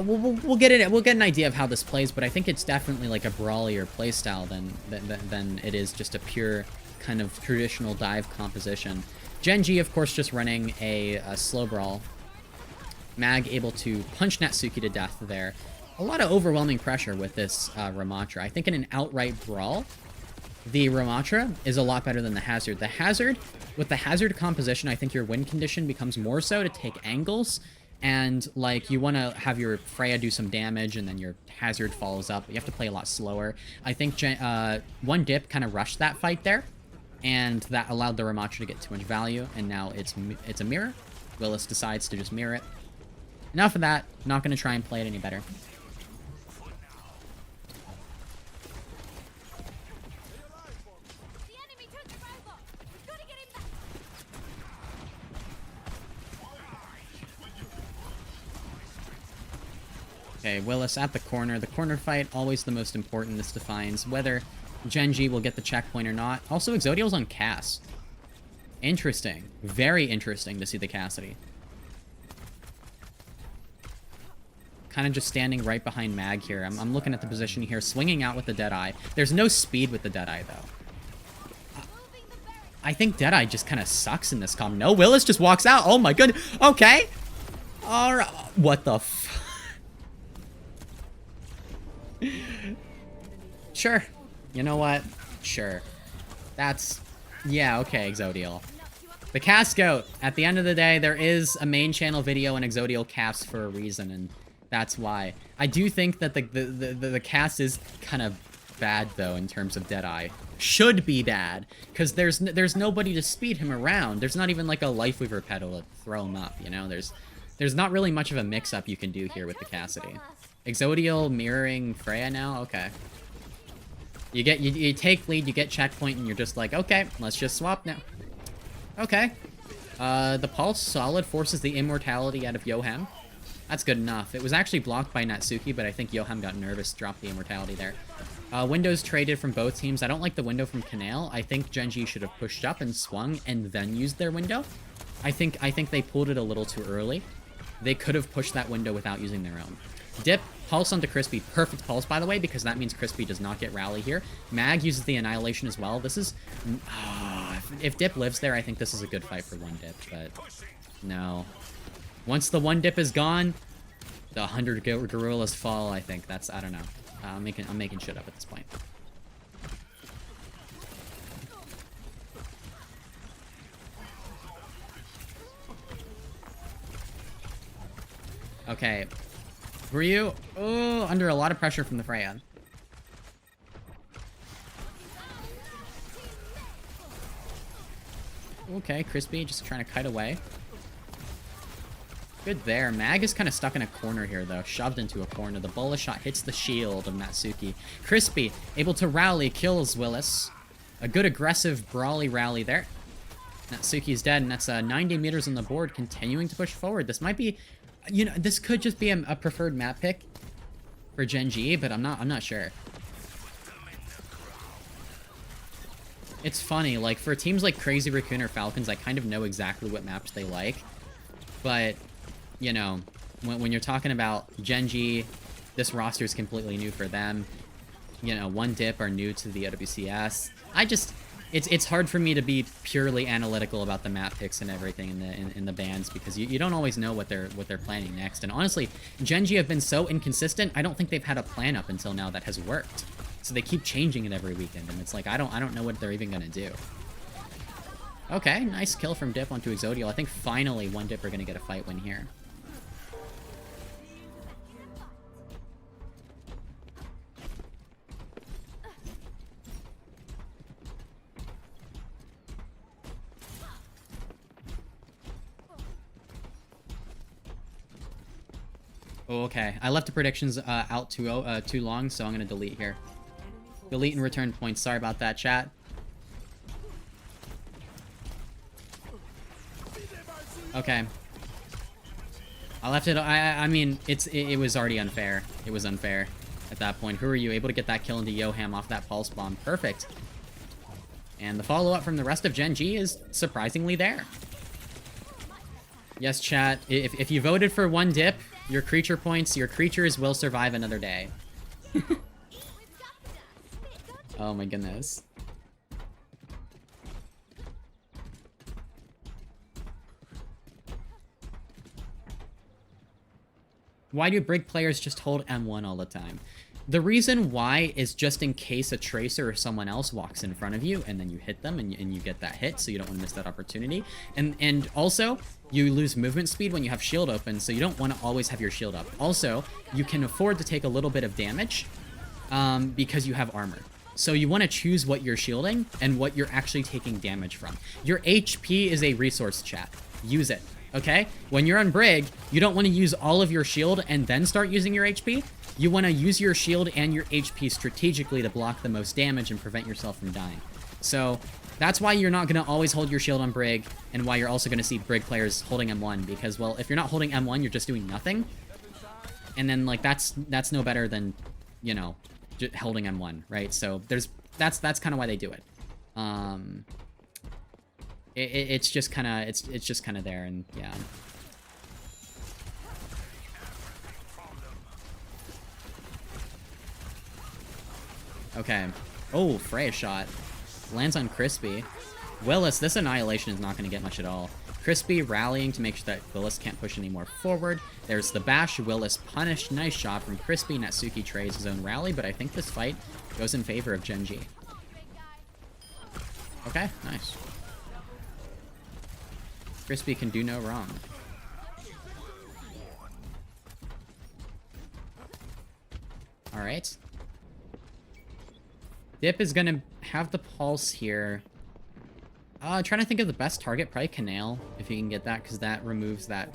we'll get it. We'll get an idea of how this plays, but I think it's definitely like a brawlier playstyle than it is just a pure kind of traditional dive composition. Gen.G, of course, just running a slow brawl. Mag able to punch Natsuki to death there. A lot of overwhelming pressure with this Ramattra. I think in an outright brawl, the Ramattra is a lot better than the Hazard. The Hazard, with the Hazard composition, I think your win condition becomes more so to take angles, and like you want to have your Freya do some damage, and then your Hazard follows up. You have to play a lot slower. I think one dip kind of rushed that fight there, and that allowed the Ramattra to get too much value, and now it's a mirror. Willis decides to just mirror it. Enough of that. Not going to try and play it any better. Okay, Willis at the corner. The corner fight, always the most important. This defines whether Gen.G will get the checkpoint or not. Also, Exodial's on Cass. Interesting. Very interesting to see the Cassidy. Kind of just standing right behind Mag here. I'm looking at the position here, swinging out with the Deadeye. There's no speed with the Deadeye, though. I think Deadeye just kind of sucks in this comp. No, Willis just walks out. Oh my goodness. Okay. All right. What the f... Sure. You know what? Sure. That's... Yeah, okay, Exodial. The Cass Goat. At the end of the day, there is a main channel video in Exodial Cass for a reason, and that's why. I do think that the Cass is kind of bad, though, in terms of Deadeye. Should be bad, because there's nobody to speed him around. There's not even, like, a Life Weaver pedal to throw him up, you know? There's not really much of a mix-up you can do here with the Cassidy. Exodial mirroring Freya now? Okay. You take lead, you get checkpoint, and you're just like, okay, let's just swap now. Okay. The Pulse solid forces the immortality out of Yoham. That's good enough. It was actually blocked by Natsuki, but I think Yoham got nervous, dropped the immortality there. Windows traded from both teams. I don't like the window from Canal. I think Gen.G should have pushed up and swung and then used their window. I think they pulled it a little too early. They could have pushed that window without using their own. Dip, Pulse onto Crispy. Perfect Pulse, by the way, because that means Crispy does not get Rally here. Mag uses the Annihilation as well. This is... if Dip lives there, I think this is a good fight for one Dip, but... No. Once the one Dip is gone, the 100 Gorillas fall, I think. That's... I don't know. I'm making shit up at this point. Okay. Ryu, oh, under a lot of pressure from the Freya. Okay, Crispy just trying to kite away. Good there. Mag is kind of stuck in a corner here, though. Shoved into a corner. The bullet shot hits the shield of Natsuki. Crispy, able to rally, kills Willis. A good aggressive brawly rally there. Natsuki's dead, and that's 90 meters on the board, continuing to push forward. This might be... You know, this could just be a preferred map pick for Gen.G, but I'm not sure. It's funny, like, for teams like Crazy Raccoon or Falcons, I kind of know exactly what maps they like. But, you know, when you're talking about Gen.G, this roster is completely new for them. You know, One Dip are new to the OWCS. It's hard for me to be purely analytical about the map picks and everything in the bans, because you don't always know what they're planning next. And honestly, Gen.G have been so inconsistent. I don't think they've had a plan up until now that has worked. So they keep changing it every weekend, and it's like I don't know what they're even gonna do. Okay, nice kill from Dip onto Exodial. I think finally One Dip are gonna get a fight win here. Oh, okay. I left the predictions out too long, so I'm gonna delete here. Delete and return points. Sorry about that, chat. Okay. I left it. I mean, it was already unfair. It was unfair at that point. Who are you? Able to get that kill into Yoham off that pulse bomb. Perfect. And the follow-up from the rest of Gen.G is surprisingly there. Yes, chat. If you voted for one dip, your creature points, your creatures will survive another day. Oh my goodness. Why do Brig players just hold M1 all the time? The reason why is just in case a Tracer or someone else walks in front of you and then you hit them and you get that hit, so you don't want to miss that opportunity. And also, you lose movement speed when you have shield open, so you don't want to always have your shield up. Also, you can afford to take a little bit of damage because you have armor. So you want to choose what you're shielding and what you're actually taking damage from. Your HP is a resource, chat. Use it. Okay? When you're on Brig, you don't want to use all of your shield and then start using your HP. You want to use your shield and your HP strategically to block the most damage and prevent yourself from dying. So that's why you're not going to always hold your shield on Brig, and why you're also going to see Brig players holding M1, because, well, if you're not holding M1, you're just doing nothing. And then, like, that's no better than, you know, just holding M1, right? So that's kind of why they do it. It's just kind of there, and yeah. Okay. Oh, Freya shot. Lands on Crispy. Willis, this Annihilation is not going to get much at all. Crispy rallying to make sure that Willis can't push any more forward. There's the bash. Willis punished. Nice shot from Crispy. Natsuki trays his own rally, but I think this fight goes in favor of Gen.G. Okay, nice. Crispy can do no wrong. Alright. Dip is gonna have the pulse here. Trying to think of the best target. Probably Canal, if you can get that, because that removes that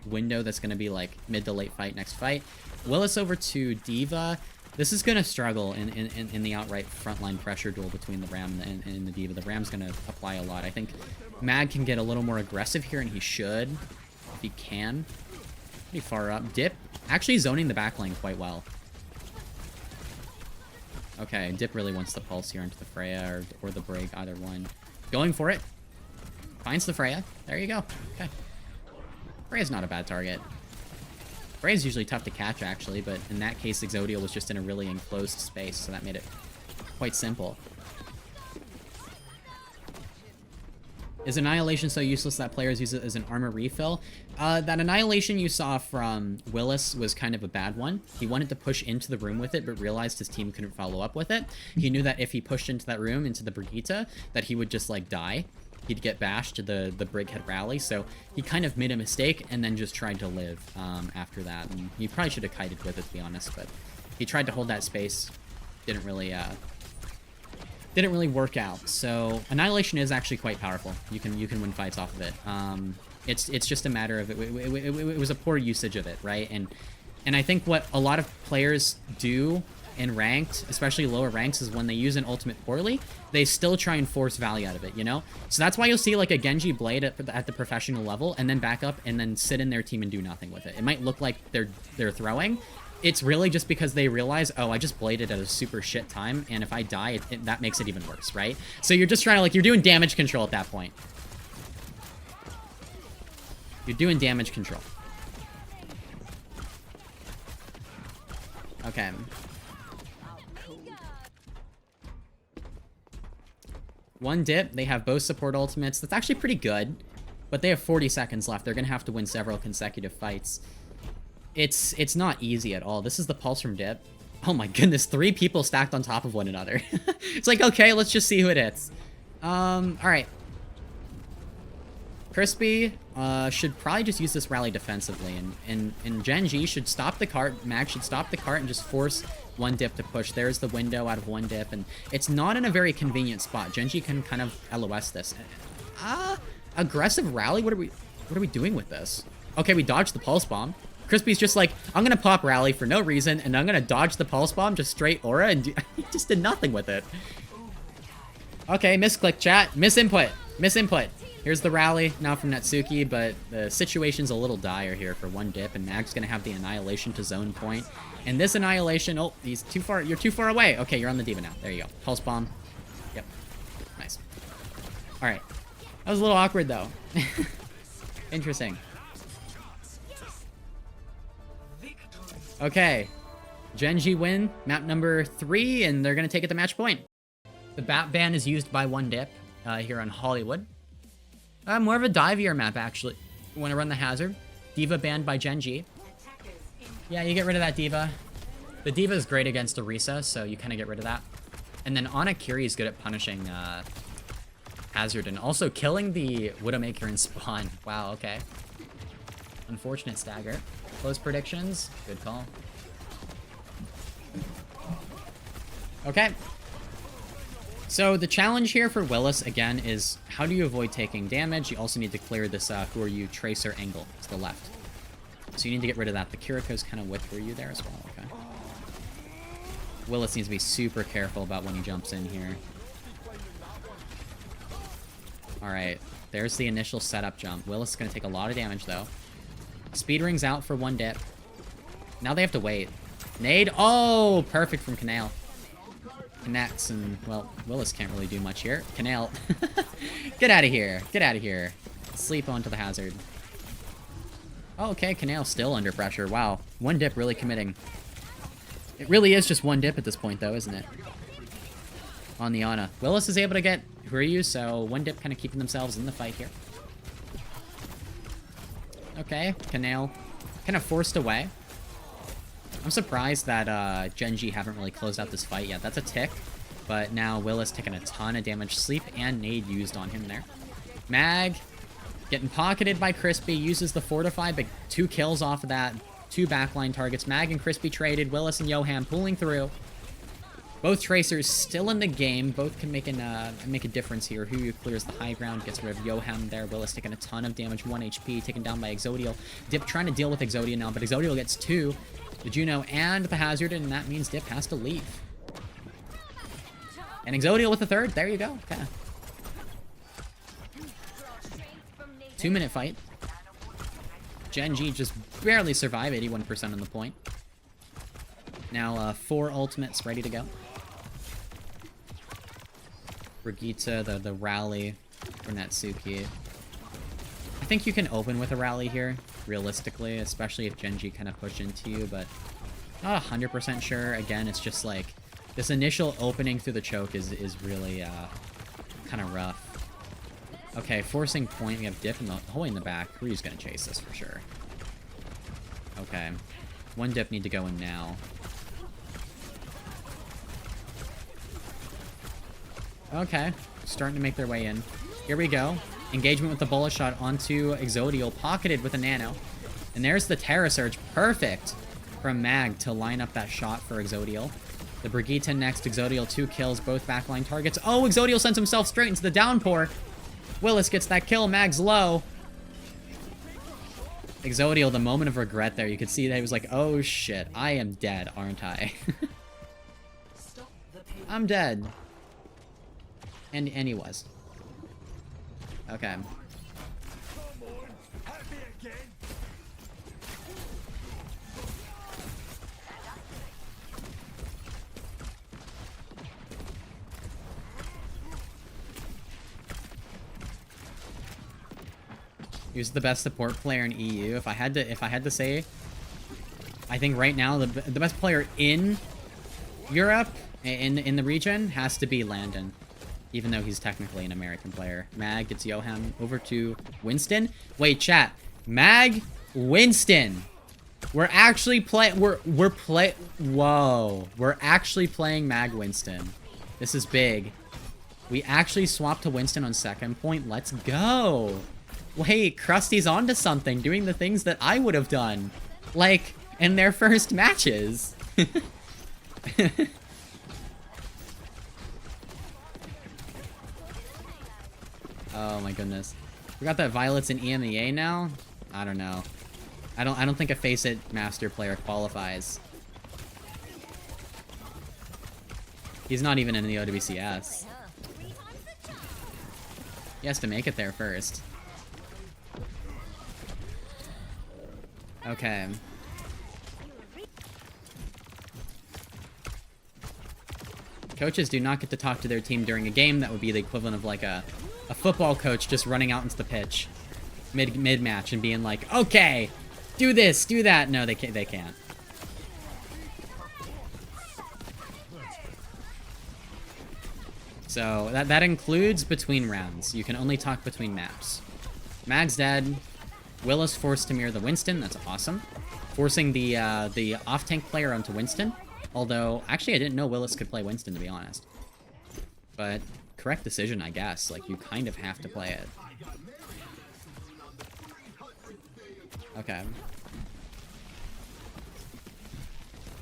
window that's gonna be like mid to late fight next fight. Willis over to D.Va. This is gonna struggle in the outright frontline pressure duel between the Ram and the D.Va. The Ram's gonna apply a lot. I think Mag can get a little more aggressive here, and he should, if he can. Pretty far up. Dip actually zoning the backline quite well. Okay, Dip really wants the pulse here into the Freya or the Brig, either one. Going for it. Finds the Freya. There you go. Okay. Freya's not a bad target. Freya's usually tough to catch, actually, but in that case, Exodia was just in a really enclosed space, so that made it quite simple. Is Annihilation so useless that players use it as an armor refill? That Annihilation you saw from Willis was kind of a bad one. He wanted to push into the room with it, but realized his team couldn't follow up with it. He knew that if he pushed into that room, into the Brigitte, that he would just, like, die. He'd get bashed to the Brig head rally, so he kind of made a mistake and then just tried to live after that. And he probably should have kited with it, to be honest, but he tried to hold that space. Didn't really work out. So Annihilation is actually quite powerful. You can win fights off of it. It's just a matter of it was a poor usage of it, right? And I think what a lot of players do in ranked, especially lower ranks, is when they use an ultimate poorly, they still try and force value out of it, you know? So that's why you'll see like a Gen.G Blade at the professional level and then back up and then sit in their team and do nothing with it. It might look like they're throwing. It's really just because they realize, oh, I just bladed at a super shit time, and if I die, that makes it even worse, right? So you're just trying to, like, you're doing damage control at that point. You're doing damage control. Okay. One dip. They have both support ultimates. That's actually pretty good, but they have 40 seconds left. They're going to have to win several consecutive fights. It's not easy at all. This is the pulse from Dip. Oh my goodness, 3 people stacked on top of one another. It's like, okay, let's just see who it hits. Alright. Crispy should probably just use this rally defensively, and Gen.G should stop the cart. Mag should stop the cart and just force one dip to push. There's the window out of one dip, and it's not in a very convenient spot. Gen.G can kind of LOS this. Aggressive rally? What are we doing with this? Okay, we dodged the pulse bomb. Crispy's just like, I'm gonna pop Rally for no reason, and I'm gonna dodge the Pulse Bomb, just straight aura, and he just did nothing with it. Okay, misclick, chat. Misinput. Misinput. Here's the Rally now from Natsuki, but the situation's a little dire here for one dip, and Mag's gonna have the Annihilation to zone point. And this Annihilation, oh, he's too far, you're too far away. Okay, you're on the D.Va now. There you go. Pulse Bomb. Yep. Nice. Alright. That was a little awkward, though. Interesting. Okay. Gen.G win, map number 3, and they're gonna take it to match point. The Bat Ban is used by one dip here on Hollywood. More of a divier map, actually. You want to run the Hazard. D.Va banned by Gen.G. Yeah, you get rid of that D.Va. The D.Va is great against Orisa, so you kind of get rid of that. And then Anakiri is good at punishing Hazard and also killing the Widowmaker in spawn. Wow, okay. Unfortunate stagger. Close predictions. Good call. Okay. So the challenge here for Willis, again, is how do you avoid taking damage? You also need to clear this Who Are You Tracer angle to the left. So you need to get rid of that. The Kiriko's kind of with for you there as well, okay. Willis needs to be super careful about when he jumps in here. Alright, there's the initial setup jump. Willis is going to take a lot of damage, though. Speed Ring's out for one dip. Now they have to wait. Nade. Oh, perfect from Canale. Connects, and, well, Willis can't really do much here. Canale. Get out of here. Get out of here. Sleep onto the Hazard. Oh, okay, Canale still under pressure. Wow. One dip really committing. It really is just one dip at this point, though, isn't it? On the Ana. Willis is able to get Who Are You, so one dip kind of keeping themselves in the fight here. Okay, Canale kind of forced away. I'm surprised that Gen.G haven't really closed out this fight yet. That's a tick, but now Willis taking a ton of damage. Sleep and nade used on him there. Mag getting pocketed by Crispy, uses the Fortify, but 2 kills off of that. 2 backline targets. Mag and Crispy traded. Willis and Yoham pulling through. Both Tracers still in the game. Both can make a difference here. Who clears the high ground, gets rid of Yoham there. Willis taking a ton of damage. 1 HP, taken down by Exodial. Dip trying to deal with Exodial now, but Exodial gets 2. The Juno and the Hazard, and that means Dip has to leave. And Exodial with the 3rd. There you go. Okay. 2-minute fight. Gen.G just barely survive, 81% on the point. Now 4 ultimates ready to go. Brigitte, the rally for Natsuki. I think you can open with a rally here, realistically, especially if Gen.G kind of push into you, but not 100% sure. Again, it's just like, this initial opening through the choke is really kind of rough. Okay, forcing point, we have Dip in the hole in the back. Ryu's gonna chase this for sure. Okay, one Dip need to go in now. Okay, starting to make their way in. Here we go. Engagement with the bullet shot onto Exodial, pocketed with a nano. And there's the Terra Surge. Perfect from Mag to line up that shot for Exodial. The Brigitte next. Exodial 2 kills, both backline targets. Oh, Exodial sends himself straight into the downpour. Willis gets that kill. Mag's low. Exodial, the moment of regret there. You could see that he was like, oh shit, I am dead, aren't I? I'm dead. And he was. Okay. He was the best support player in EU. If I had to say, I think right now the best player in Europe, in the region, has to be Landon. Even though he's technically an American player. Mag gets Yoham over to Winston. Wait, chat. Mag, Winston. We're actually Whoa. We're actually playing Mag Winston. This is big. We actually swapped to Winston on second point. Let's go. Wait, Krusty's onto something, doing the things that I would have done. Like, in their first matches. Oh my goodness. We got that Violets in EMEA now? I don't know. I don't think a Face It Master player qualifies. He's not even in the OWCS. He has to make it there first. Okay. Coaches do not get to talk to their team during a game. That would be the equivalent of like a football coach just running out into the pitch mid-match and being like, okay, do this, do that. No, they can't. So that includes between rounds. You can only talk between maps. Mag's dead. Willis forced to mirror the Winston. That's awesome. Forcing the off-tank player onto Winston. Although, actually, I didn't know Willis could play Winston, to be honest. But, correct decision, I guess. Like, you kind of have to play it. Okay.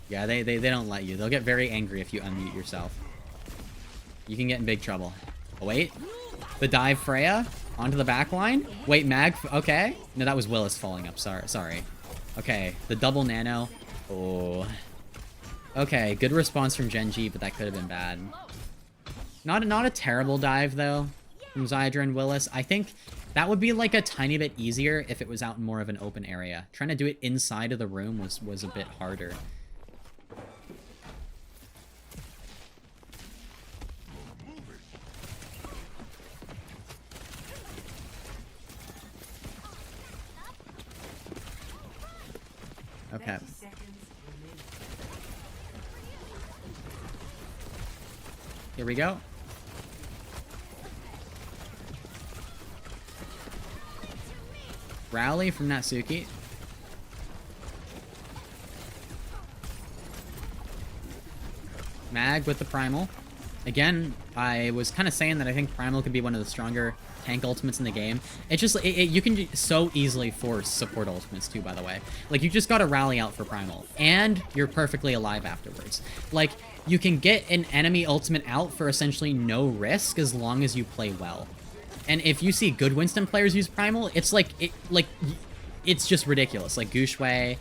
Yeah, they don't let you. They'll get very angry if you unmute yourself. You can get in big trouble. Oh, wait. The dive Freya onto the back line. Wait, Mag. Okay. No, that was Willis falling up. Sorry. Okay. The double nano. Oh. Okay. Good response from Gen.G, but that could have been bad. Not a terrible dive, though, from Zydra and Willis. I think that would be, like, a tiny bit easier if it was out in more of an open area. Trying to do it inside of the room was a bit harder. Okay. Here we go. Rally from Natsuki. Mag with the Primal. Again, I was kind of saying that I think Primal could be one of the stronger tank ultimates in the game. It's just, you can so easily force support ultimates too, by the way. Like, you just gotta rally out for Primal, and you're perfectly alive afterwards. Like, you can get an enemy ultimate out for essentially no risk as long as you play well. And if you see good Winston players use Primal, it's like, it's just ridiculous. Like Gushwei,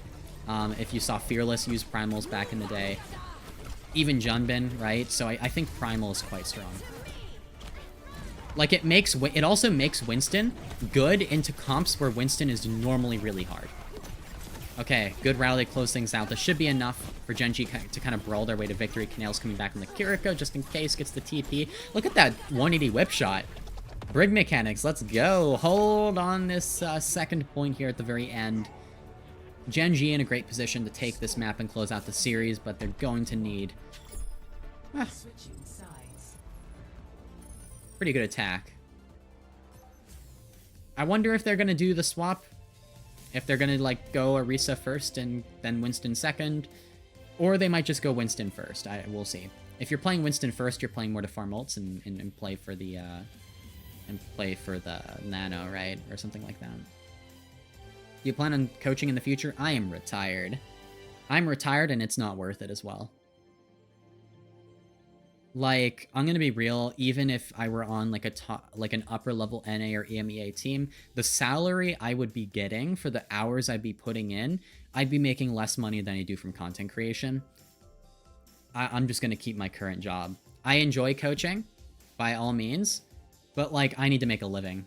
if you saw Fearless use Primals back in the day. Even Junbin, right? So I think Primal is quite strong. Like, it also makes Winston good into comps where Winston is normally really hard. Okay, good rally to close things out. This should be enough for Gen.G to kind of brawl their way to victory. Canale's coming back from the Kiriko just in case, gets the TP. Look at that 180 whip shot. Brig mechanics, let's go. Hold on this second point here at the very end. Gen.G in a great position to take this map and close out the series, but they're going to need... pretty good attack. I wonder if they're going to do the swap. If they're going to, like, go Orisa first and then Winston second. Or they might just go Winston first. We'll see. If you're playing Winston first, you're playing more to farm ults and play for the... and play for the nano, right? Or something like that. Do you plan on coaching in the future? I am retired. I'm retired and it's not worth it as well. Like, I'm gonna be real, even if I were on like an upper level NA or EMEA team, the salary I would be getting for the hours I'd be putting in, I'd be making less money than I do from content creation. I'm just gonna keep my current job. I enjoy coaching, by all means, but like, I need to make a living.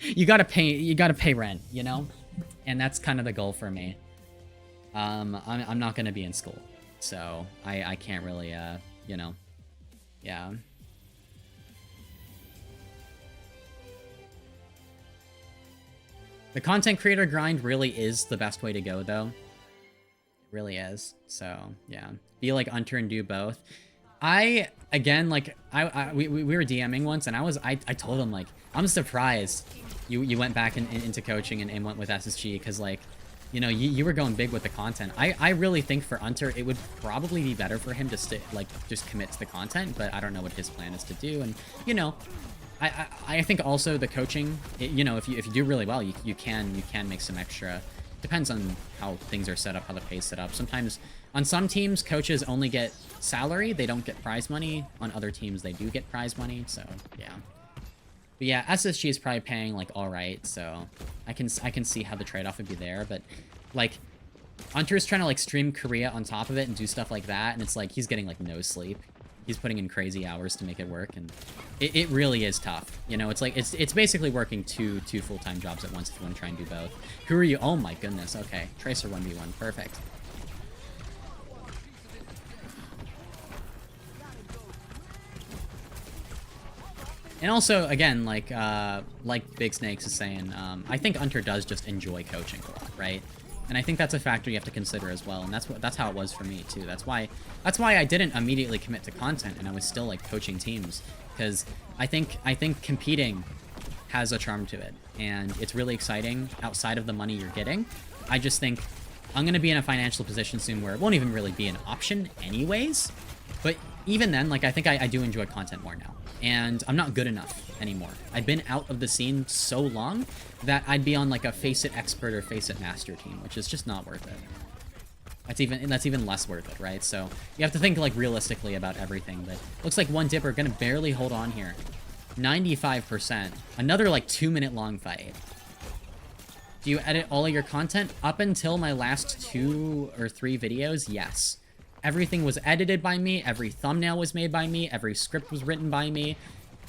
You gotta pay rent, you know? And that's kind of the goal for me. I'm not gonna be in school, so I can't really, you know, yeah. The content creator grind really is the best way to go, though. It really is. So, yeah. Be like Hunter and do both. Again, like, we were DMing once, and I told him, like, I'm surprised you went back into coaching and went with SSG, because, like, you know, you were going big with the content. I really think for Hunter, it would probably be better for him to just commit to the content, but I don't know what his plan is to do, and, you know, I think also the coaching, you know, if you do really well, you can make some extra. Depends on how things are set up, how the pay's set up. Sometimes on some teams, coaches only get salary, they don't get prize money. On other teams, they do get prize money, so yeah. But yeah, SSG is probably paying like all right, so I can see how the trade-off would be there. But like, Hunter's trying to like stream Korea on top of it and do stuff like that, and it's like he's getting like no sleep. He's putting in crazy hours to make it work, and it really is tough. You know, it's like it's basically working two full-time jobs at once if you want to try and do both. Who are you? Oh my goodness. Okay, Tracer 1v1, perfect. And also, again, like Big Snakes is saying, I think Hunter does just enjoy coaching a lot, right? And I think that's a factor you have to consider as well. And that's how it was for me too. That's why I didn't immediately commit to content, and I was still like coaching teams, because I think competing has a charm to it, and it's really exciting outside of the money you're getting. I just think I'm gonna be in a financial position soon where it won't even really be an option anyways. But even then, like, I think I do enjoy content more now. And I'm not good enough anymore. I've been out of the scene so long that I'd be on, like, a Face-It Expert or Face-It Master team, which is just not worth it. That's even less worth it, right? So you have to think, like, realistically about everything. But looks like one Dipper gonna barely hold on here. 95%. Another, like, 2-minute long fight. Do you edit all of your content? Up until my last 2 or 3 videos, yes. Everything was edited by me, every thumbnail was made by me, every script was written by me,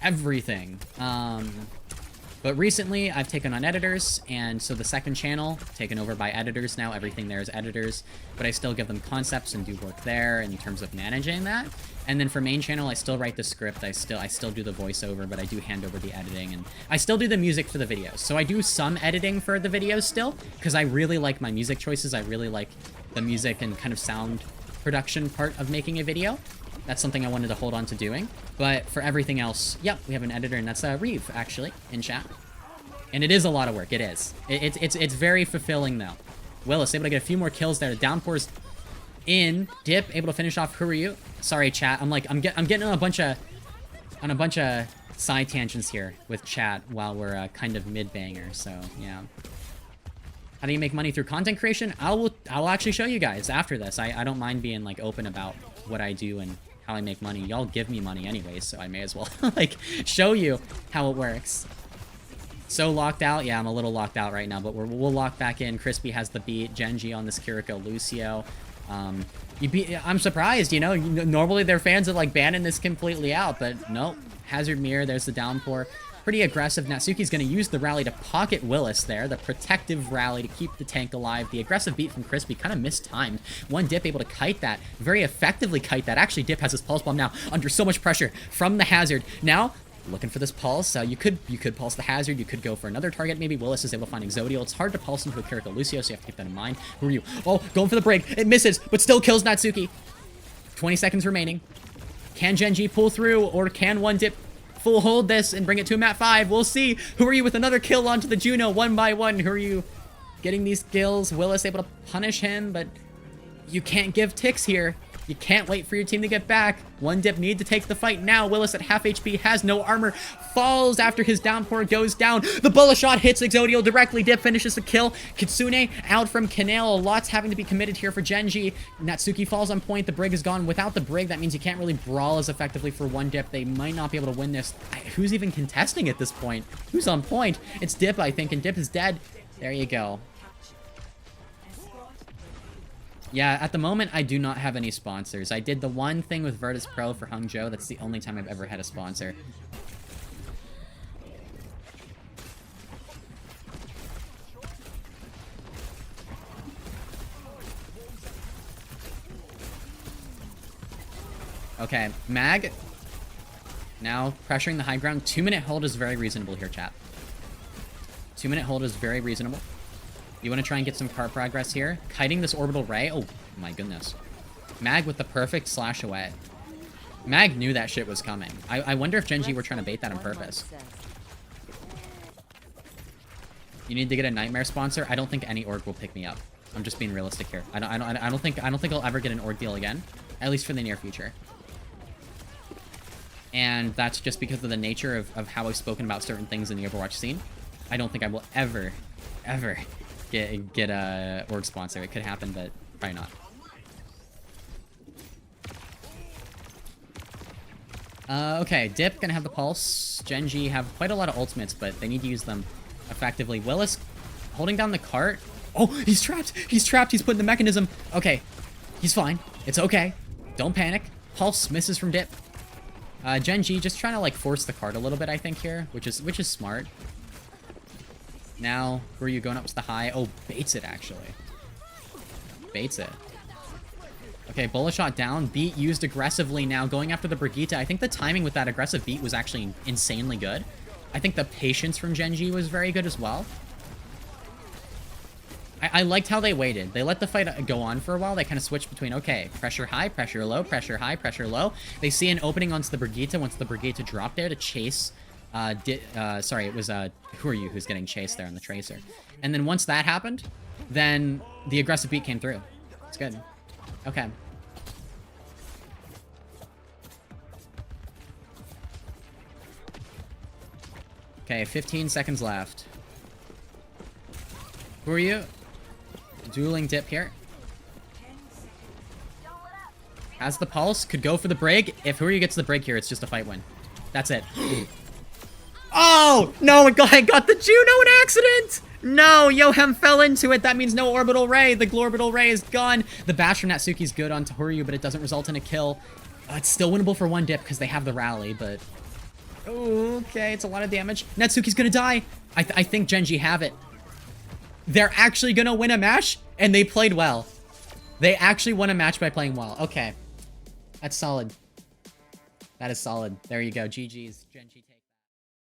everything. But recently, I've taken on editors, and so the second channel, taken over by editors now, everything there is editors, but I still give them concepts and do work there in terms of managing that. And then for main channel, I still write the script, I still do the voiceover, but I do hand over the editing, and I still do the music for the videos. So I do some editing for the videos still, because I really like my music choices, I really like the music and kind of sound production part of making a video. That's something I wanted to hold on to doing. But for everything else, yep, we have an editor, and that's Reeve, actually, in chat. And it is a lot of work, it is. It's very fulfilling, though. Willis able to get a few more kills there. The downpour's in. Dip able to finish off Kiriko. Sorry, chat. I'm getting on a bunch of side tangents here with chat while we're kind of mid-banger, so yeah. How do you make money through content creation? I'll actually show you guys after this. I don't mind being like open about what I do and how I make money. Y'all give me money anyways, so I may as well like show you how it works. So locked out? Yeah, I'm a little locked out right now, but we'll lock back in. Crispy has the beat. Gen.G on this Kiriko Lucio. I'm surprised, you know. Normally they're fans of like banning this completely out, but nope. Hazard Mirror, there's the downpour. Pretty aggressive. Natsuki's going to use the rally to pocket Willis there. The protective rally to keep the tank alive. The aggressive beat from Crispy kind of mistimed. One Dip able to kite that. Very effectively kite that. Actually, Dip has his pulse bomb now under so much pressure from the Hazard. Now, looking for this pulse. You could pulse the Hazard. You could go for another target. Maybe Willis is able to find Exodial. It's hard to pulse into a Kiriko Lucio, so you have to keep that in mind. Who are you? Oh, going for the break. It misses, but still kills Natsuki. 20 seconds remaining. Can Gen.G pull through, or can one Dip full hold this and bring it to him at 5? We'll see. Who are you with another kill onto the Juno, 1 by 1? Who are you getting these kills? Willis able to punish him, but you can't give ticks here. You can't wait for your team to get back. One Dip need to take the fight now. Willis at half HP, has no armor, falls after his downpour goes down. The bullet shot hits Exodial directly. Dip finishes the kill. Kitsune out from Kanale. Lots having to be committed here for Gen.G. Natsuki falls on point. The Brig is gone. Without the Brig, that means you can't really brawl as effectively for one Dip. They might not be able to win this. Who's even contesting at this point? Who's on point? It's Dip, I think, and Dip is dead. There you go. Yeah, at the moment, I do not have any sponsors. I did the one thing with Virtus Pro for Hangzhou. That's the only time I've ever had a sponsor. Okay, Mag. Now, pressuring the high ground. 2-minute hold is very reasonable here, chat. 2-minute hold is very reasonable. You want to try and get some car progress here? Kiting this orbital ray? Oh, my goodness. Mag with the perfect slash away. Mag knew that shit was coming. I wonder if Gen.G were trying to bait that on purpose. You need to get a Nightmare sponsor? I don't think any org will pick me up. I'm just being realistic here. I don't think I'll ever get an org deal again. At least for the near future. And that's just because of the nature of how I've spoken about certain things in the Overwatch scene. I don't think I will ever get a org sponsor. It could happen, but probably not. Okay, Dip gonna have the pulse. Gen.G have quite a lot of ultimates, but they need to use them effectively. Willis holding down the cart. Oh, he's trapped. He's trapped. He's put in the mechanism. Okay, he's fine. It's okay. Don't panic. Pulse misses from Dip. Gen.G just trying to like force the cart a little bit, I think here, which is smart. Now, who are you going up to the high? Oh, baits it actually. Baits it. Okay, bullet shot down. Beat used aggressively now, going after the Brigitte. I think the timing with that aggressive beat was actually insanely good. I think the patience from Gen.G was very good as well. I liked how they waited. They let the fight go on for a while. They kind of switched between, okay, pressure high, pressure low, pressure high, pressure low. They see an opening onto the Brigitte once the Brigitte dropped there to chase. Sorry, it was, who are you who's getting chased there on the Tracer? And then once that happened, then the aggressive beat came through. It's good. Okay. Okay, 15 seconds left. Who are you? Dueling Dip here. Has the pulse. Could go for the break. If Who are you gets the break here, it's just a fight win. That's it. Oh! No, I got the Juno in accident! No, Yohem fell into it. That means no orbital ray. The glorbital ray is gone. The bash from Natsuki's good on Tohoryu, but it doesn't result in a kill. It's still winnable for one Dip because they have the rally, but... Okay, it's a lot of damage. Natsuki's gonna die. I think Gen.G have it. They're actually gonna win a match, and they played well. They actually won a match by playing well. Okay. That's solid. That is solid. There you go. GG's. Gen.G.